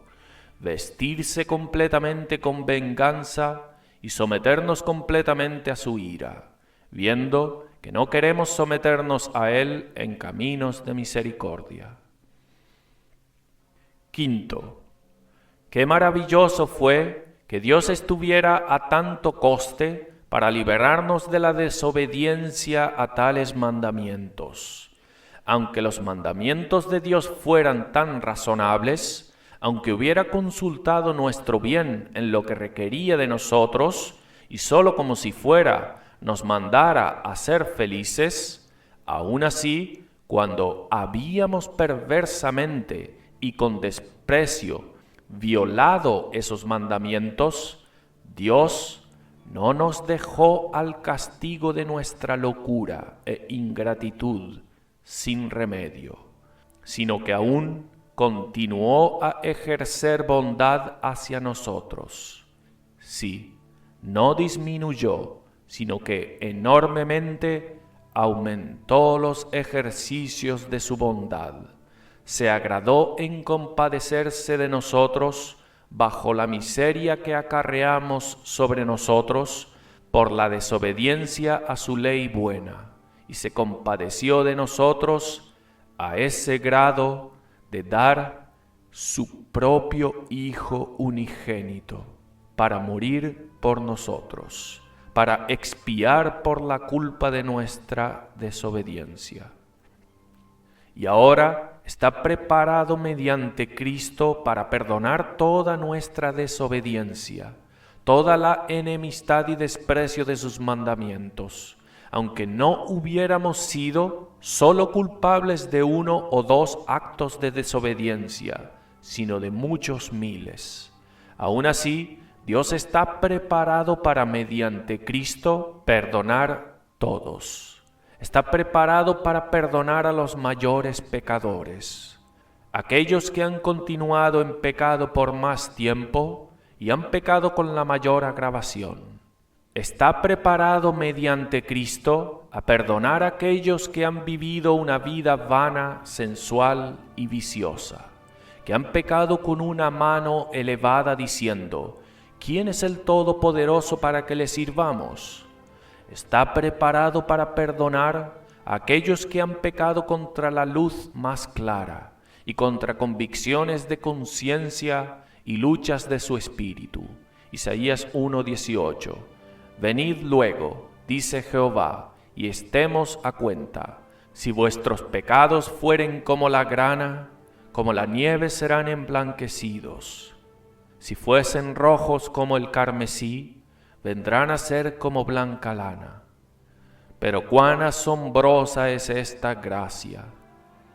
Speaker 1: vestirse completamente con venganza y someternos completamente a su ira, viendo que no queremos someternos a Él en caminos de misericordia. Quinto, qué maravilloso fue que Dios estuviera a tanto coste para liberarnos de la desobediencia a tales mandamientos. Aunque los mandamientos de Dios fueran tan razonables, aunque hubiera consultado nuestro bien en lo que requería de nosotros, y sólo como si fuera nos mandara a ser felices, aún así, cuando habíamos perversamente y con desprecio violado esos mandamientos, Dios no nos dejó al castigo de nuestra locura e ingratitud sin remedio, sino que aún continuó a ejercer bondad hacia nosotros. Sí, no disminuyó, sino que enormemente aumentó los ejercicios de su bondad. Se agradó en compadecerse de nosotros bajo la miseria que acarreamos sobre nosotros por la desobediencia a su ley buena, y se compadeció de nosotros a ese grado de dar su propio Hijo unigénito para morir por nosotros, para expiar por la culpa de nuestra desobediencia. Y ahora está preparado mediante Cristo para perdonar toda nuestra desobediencia, toda la enemistad y desprecio de sus mandamientos, aunque no hubiéramos sido solo culpables de 1 o 2 actos de desobediencia, sino de muchos miles. Aún así, Dios está preparado para, mediante Cristo, perdonar todos. Está preparado para perdonar a los mayores pecadores, aquellos que han continuado en pecado por más tiempo y han pecado con la mayor agravación. Está preparado mediante Cristo a perdonar a aquellos que han vivido una vida vana, sensual y viciosa, que han pecado con una mano elevada diciendo: ¿quién es el Todopoderoso para que le sirvamos? Está preparado para perdonar a aquellos que han pecado contra la luz más clara y contra convicciones de conciencia y luchas de su espíritu. Isaías 1:18. Venid luego, dice Jehová, y estemos a cuenta. Si vuestros pecados fueren como la grana, como la nieve serán emblanquecidos. Si fuesen rojos como el carmesí, vendrán a ser como blanca lana. Pero cuán asombrosa es esta gracia.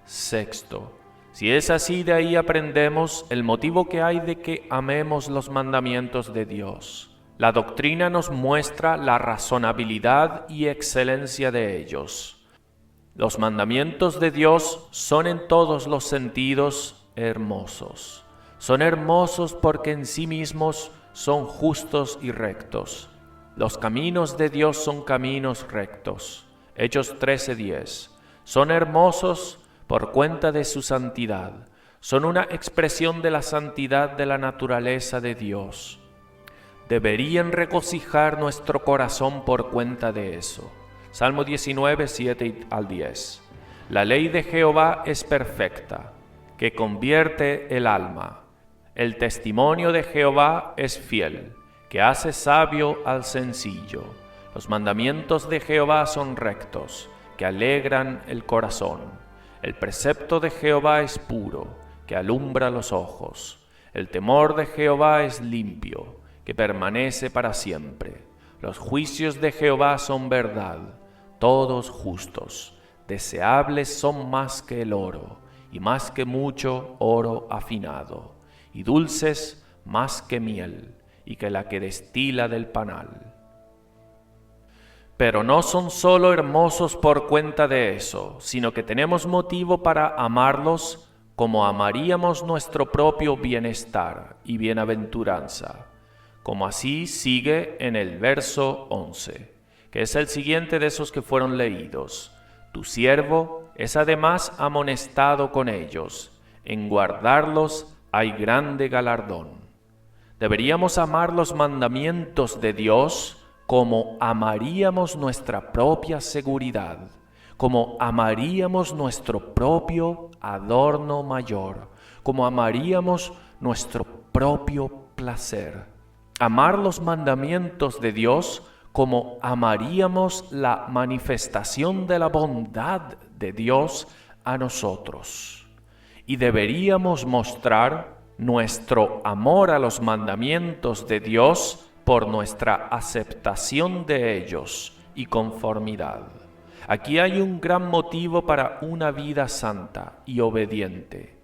Speaker 1: Sexto, si es así, de ahí aprendemos el motivo que hay de que amemos los mandamientos de Dios. La doctrina nos muestra la razonabilidad y excelencia de ellos. Los mandamientos de Dios son en todos los sentidos hermosos. Son hermosos porque en sí mismos son justos y rectos. Los caminos de Dios son caminos rectos. Hechos 13:10. Son hermosos por cuenta de su santidad. Son una expresión de la santidad de la naturaleza de Dios. Deberían regocijar nuestro corazón por cuenta de eso. Salmo 19, 7 al 10. La ley de Jehová es perfecta, que convierte el alma. El testimonio de Jehová es fiel, que hace sabio al sencillo. Los mandamientos de Jehová son rectos, que alegran el corazón. El precepto de Jehová es puro, que alumbra los ojos. El temor de Jehová es limpio, que permanece para siempre. Los juicios de Jehová son verdad, todos justos. Deseables son más que el oro, y más que mucho oro afinado, y dulces más que miel, y que la que destila del panal. Pero no son solo hermosos por cuenta de eso, sino que tenemos motivo para amarlos como amaríamos nuestro propio bienestar y bienaventuranza, como así sigue en el verso 11, que es el siguiente de esos que fueron leídos. Tu siervo es además amonestado con ellos, en guardarlos hay grande galardón. Deberíamos amar los mandamientos de Dios como amaríamos nuestra propia seguridad, como amaríamos nuestro propio adorno mayor, como amaríamos nuestro propio placer. Amar los mandamientos de Dios como amaríamos la manifestación de la bondad de Dios a nosotros. Y deberíamos mostrar nuestro amor a los mandamientos de Dios por nuestra aceptación de ellos y conformidad. Aquí hay un gran motivo para una vida santa y obediente.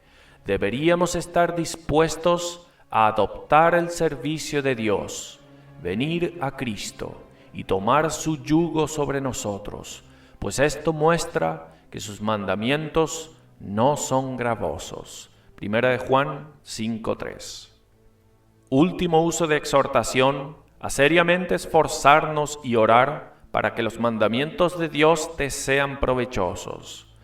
Speaker 1: Deberíamos estar dispuestos a adoptar el servicio de Dios, venir a Cristo y tomar su yugo sobre nosotros, pues esto muestra que sus mandamientos no son gravosos. Primera de Juan 5:3. Último uso de exhortación, a seriamente esforzarnos y orar para que los mandamientos de Dios te sean provechosos.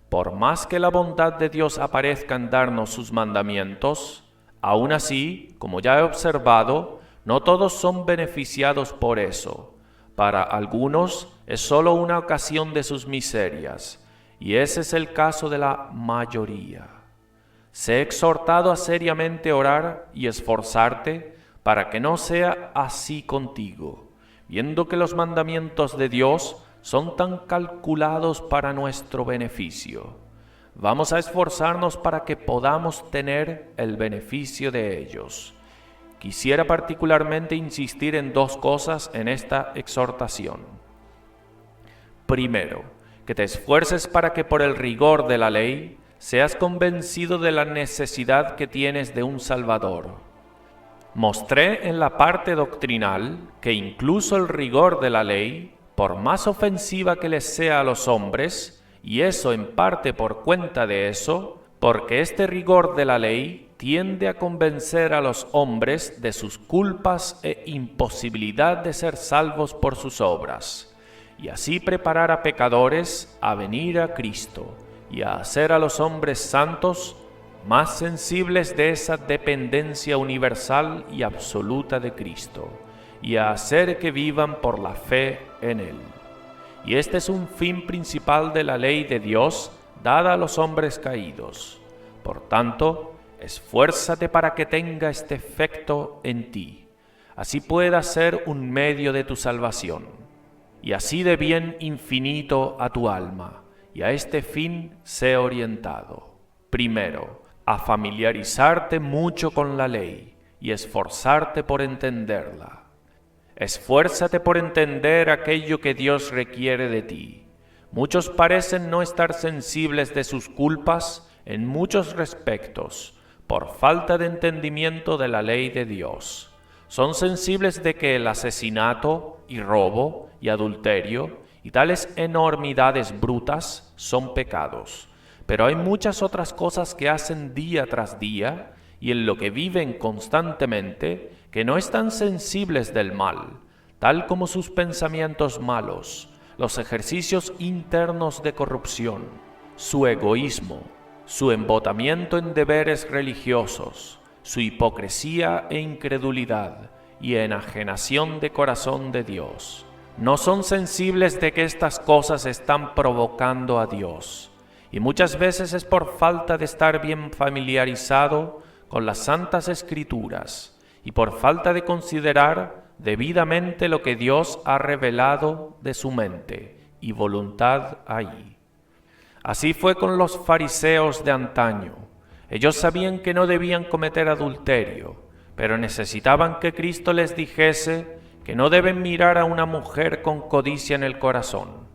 Speaker 1: Por más que la bondad de Dios aparezca en darnos sus mandamientos, aún así, como ya he observado, no todos son beneficiados por eso. Para algunos es solo una ocasión de sus miserias, y ese es el caso de la mayoría. Sé exhortado a seriamente orar y esforzarte para que no sea así contigo, viendo que los mandamientos de Dios son tan calculados para nuestro beneficio. Vamos a esforzarnos para que podamos tener el beneficio de ellos. Quisiera particularmente insistir en dos cosas en esta exhortación. Primero, que te esfuerces para que por el rigor de la ley seas convencido de la necesidad que tienes de un Salvador. Mostré en la parte doctrinal que incluso el rigor de la ley, por más ofensiva que les sea a los hombres, y eso en parte por cuenta de eso, porque este rigor de la ley tiende a convencer a los hombres de sus culpas e imposibilidad de ser salvos por sus obras, y así preparar a pecadores a venir a Cristo, y a hacer a los hombres santos más sensibles de esa dependencia universal y absoluta de Cristo, y a hacer que vivan por la fe en Él. Y este es un fin principal de la ley de Dios dada a los hombres caídos. Por tanto, esfuérzate para que tenga este efecto en ti, así pueda ser un medio de tu salvación, y así de bien infinito a tu alma, y a este fin sé orientado. Primero, a familiarizarte mucho con la ley y esforzarte por entenderla. Esfuérzate por entender aquello que Dios requiere de ti. Muchos parecen no estar sensibles de sus culpas en muchos respectos, por falta de entendimiento de la ley de Dios. Son sensibles de que el asesinato y robo y adulterio y tales enormidades brutas son pecados. Pero hay muchas otras cosas que hacen día tras día y en lo que viven constantemente que no están sensibles del mal, tal como sus pensamientos malos, los ejercicios internos de corrupción, su egoísmo, su embotamiento en deberes religiosos, su hipocresía e incredulidad y enajenación de corazón de Dios. No son sensibles de que estas cosas están provocando a Dios, y muchas veces es por falta de estar bien familiarizado con las Santas Escrituras y por falta de considerar debidamente lo que Dios ha revelado de su mente y voluntad ahí. Así fue con los fariseos de antaño. Ellos sabían que no debían cometer adulterio, pero necesitaban que Cristo les dijese que no deben mirar a una mujer con codicia en el corazón.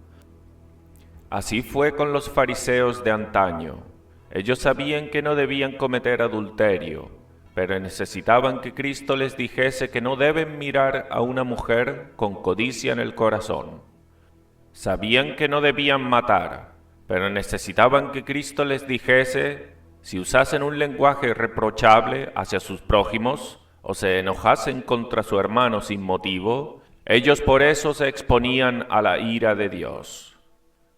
Speaker 1: Así fue con los fariseos de antaño. Ellos sabían que no debían cometer adulterio, pero necesitaban que Cristo les dijese que no deben mirar a una mujer con codicia en el corazón. Sabían que no debían matar, pero necesitaban que Cristo les dijese, si usasen un lenguaje reprochable hacia sus prójimos, o se enojasen contra su hermano sin motivo, ellos por eso se exponían a la ira de Dios.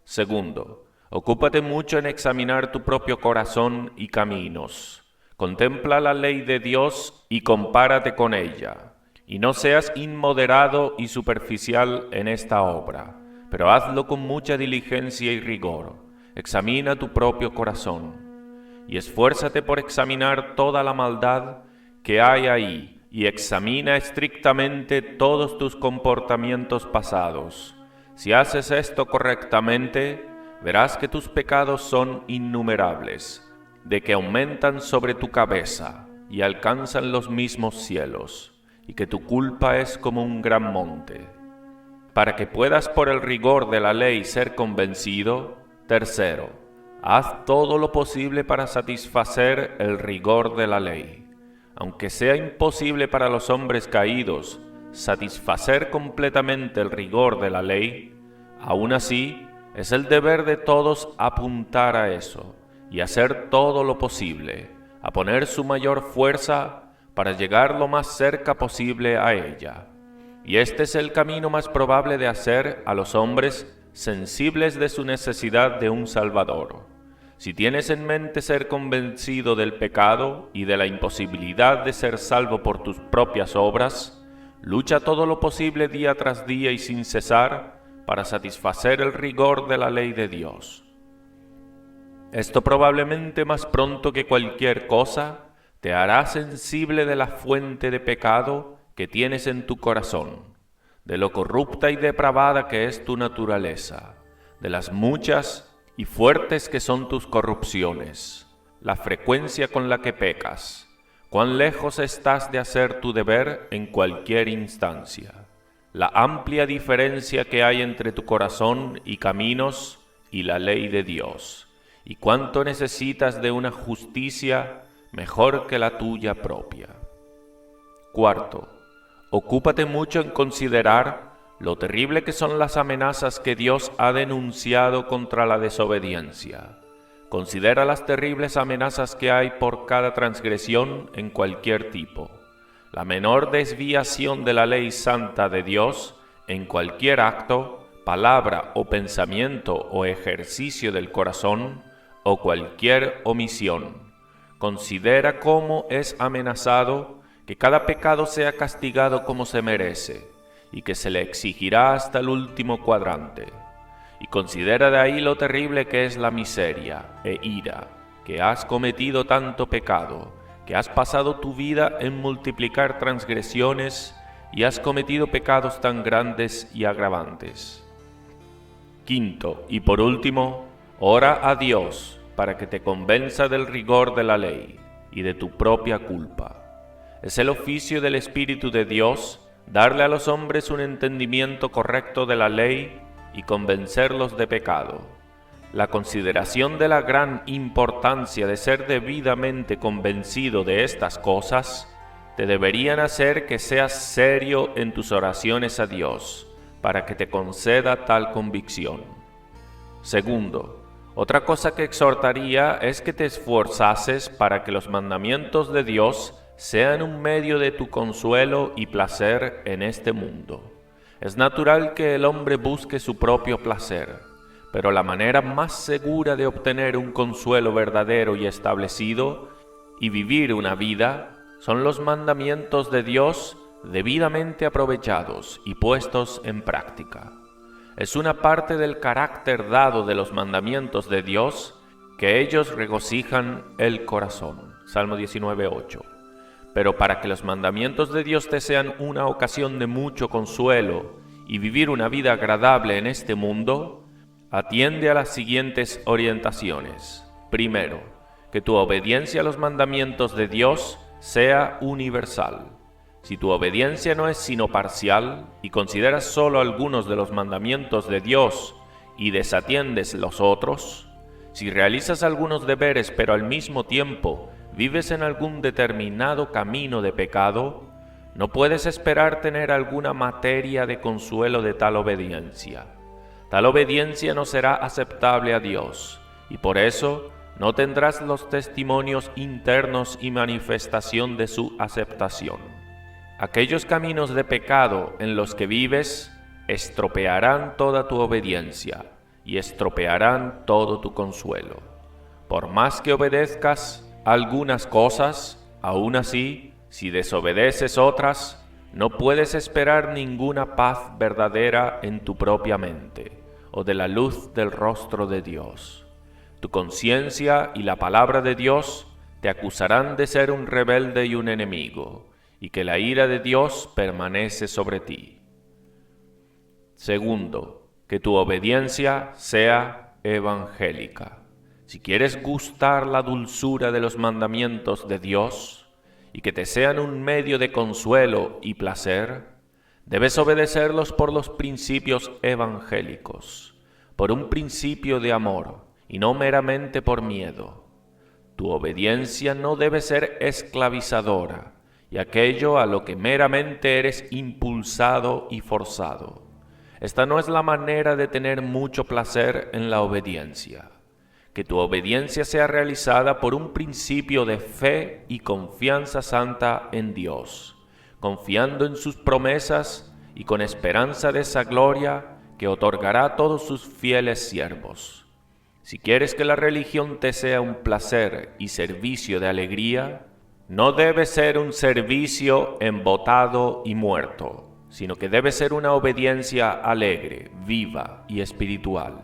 Speaker 1: Segundo, ocúpate mucho en examinar tu propio corazón y caminos. Contempla la ley de Dios y compárate con ella, y no seas inmoderado y superficial en esta obra, pero hazlo con mucha diligencia y rigor. Examina tu propio corazón, y esfuérzate por examinar toda la maldad que hay ahí, y examina estrictamente todos tus comportamientos pasados. Si haces esto correctamente, verás que tus pecados son innumerables, de que aumentan sobre tu cabeza y alcanzan los mismos cielos, y que tu culpa es como un gran monte. Para que puedas por el rigor de la ley ser convencido, tercero, haz todo lo posible para satisfacer el rigor de la ley. Aunque sea imposible para los hombres caídos satisfacer completamente el rigor de la ley, aún así es el deber de todos apuntar a eso y hacer todo lo posible, a poner su mayor fuerza para llegar lo más cerca posible a ella. Y este es el camino más probable de hacer a los hombres sensibles de su necesidad de un Salvador. Si tienes en mente ser convencido del pecado y de la imposibilidad de ser salvo por tus propias obras, lucha todo lo posible día tras día y sin cesar para satisfacer el rigor de la ley de Dios. Esto probablemente más pronto que cualquier cosa te hará sensible de la fuente de pecado que tienes en tu corazón, de lo corrupta y depravada que es tu naturaleza, de las muchas y fuertes que son tus corrupciones, la frecuencia con la que pecas, cuán lejos estás de hacer tu deber en cualquier instancia, la amplia diferencia que hay entre tu corazón y caminos y la ley de Dios, y cuánto necesitas de una justicia mejor que la tuya propia. Cuarto, ocúpate mucho en considerar lo terrible que son las amenazas que Dios ha denunciado contra la desobediencia. Considera las terribles amenazas que hay por cada transgresión en cualquier tipo. La menor desviación de la ley santa de Dios en cualquier acto, palabra o pensamiento o ejercicio del corazón o cualquier omisión. Considera cómo es amenazado que cada pecado sea castigado como se merece y que se le exigirá hasta el último cuadrante. Y considera de ahí lo terrible que es la miseria e ira, que has cometido tanto pecado, que has pasado tu vida en multiplicar transgresiones y has cometido pecados tan grandes y agravantes. Quinto, y por último, ora a Dios para que te convenza del rigor de la ley y de tu propia culpa. Es el oficio del Espíritu de Dios darle a los hombres un entendimiento correcto de la ley y convencerlos de pecado. La consideración de la gran importancia de ser debidamente convencido de estas cosas te deberían hacer que seas serio en tus oraciones a Dios, para que te conceda tal convicción. Segundo, otra cosa que exhortaría es que te esforzases para que los mandamientos de Dios sean un medio de tu consuelo y placer en este mundo. Es natural que el hombre busque su propio placer, pero la manera más segura de obtener un consuelo verdadero y establecido y vivir una vida son los mandamientos de Dios debidamente aprovechados y puestos en práctica. Es una parte del carácter dado de los mandamientos de Dios que ellos regocijan el corazón. Salmo 19:8. Pero para que los mandamientos de Dios te sean una ocasión de mucho consuelo y vivir una vida agradable en este mundo, atiende a las siguientes orientaciones. Primero, que tu obediencia a los mandamientos de Dios sea universal. Si tu obediencia no es sino parcial y consideras solo algunos de los mandamientos de Dios y desatiendes los otros, si realizas algunos deberes pero al mismo tiempo vives en algún determinado camino de pecado, no puedes esperar tener alguna materia de consuelo de tal obediencia. Tal obediencia no será aceptable a Dios, y por eso no tendrás los testimonios internos y manifestación de su aceptación. Aquellos caminos de pecado en los que vives estropearán toda tu obediencia y estropearán todo tu consuelo. Por más que obedezcas algunas cosas, aún así, si desobedeces otras, no puedes esperar ninguna paz verdadera en tu propia mente o de la luz del rostro de Dios. Tu conciencia y la palabra de Dios te acusarán de ser un rebelde y un enemigo, y que la ira de Dios permanece sobre ti. Segundo, que tu obediencia sea evangélica. Si quieres gustar la dulzura de los mandamientos de Dios y que te sean un medio de consuelo y placer, debes obedecerlos por los principios evangélicos, por un principio de amor y no meramente por miedo. Tu obediencia no debe ser esclavizadora y aquello a lo que meramente eres impulsado y forzado. Esta no es la manera de tener mucho placer en la obediencia. Que tu obediencia sea realizada por un principio de fe y confianza santa en Dios, confiando en sus promesas y con esperanza de esa gloria que otorgará a todos sus fieles siervos. Si quieres que la religión te sea un placer y servicio de alegría, no debe ser un servicio embotado y muerto, sino que debe ser una obediencia alegre, viva y espiritual.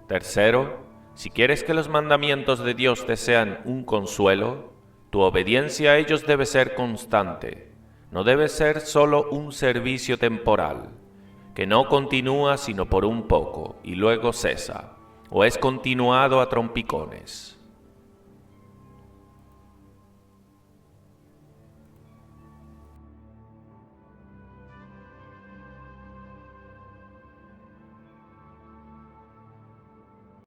Speaker 1: Tercero, si quieres que los mandamientos de Dios te sean un consuelo, tu obediencia a ellos debe ser constante, no debe ser solo un servicio temporal, que no continúa sino por un poco y luego cesa, o es continuado a trompicones.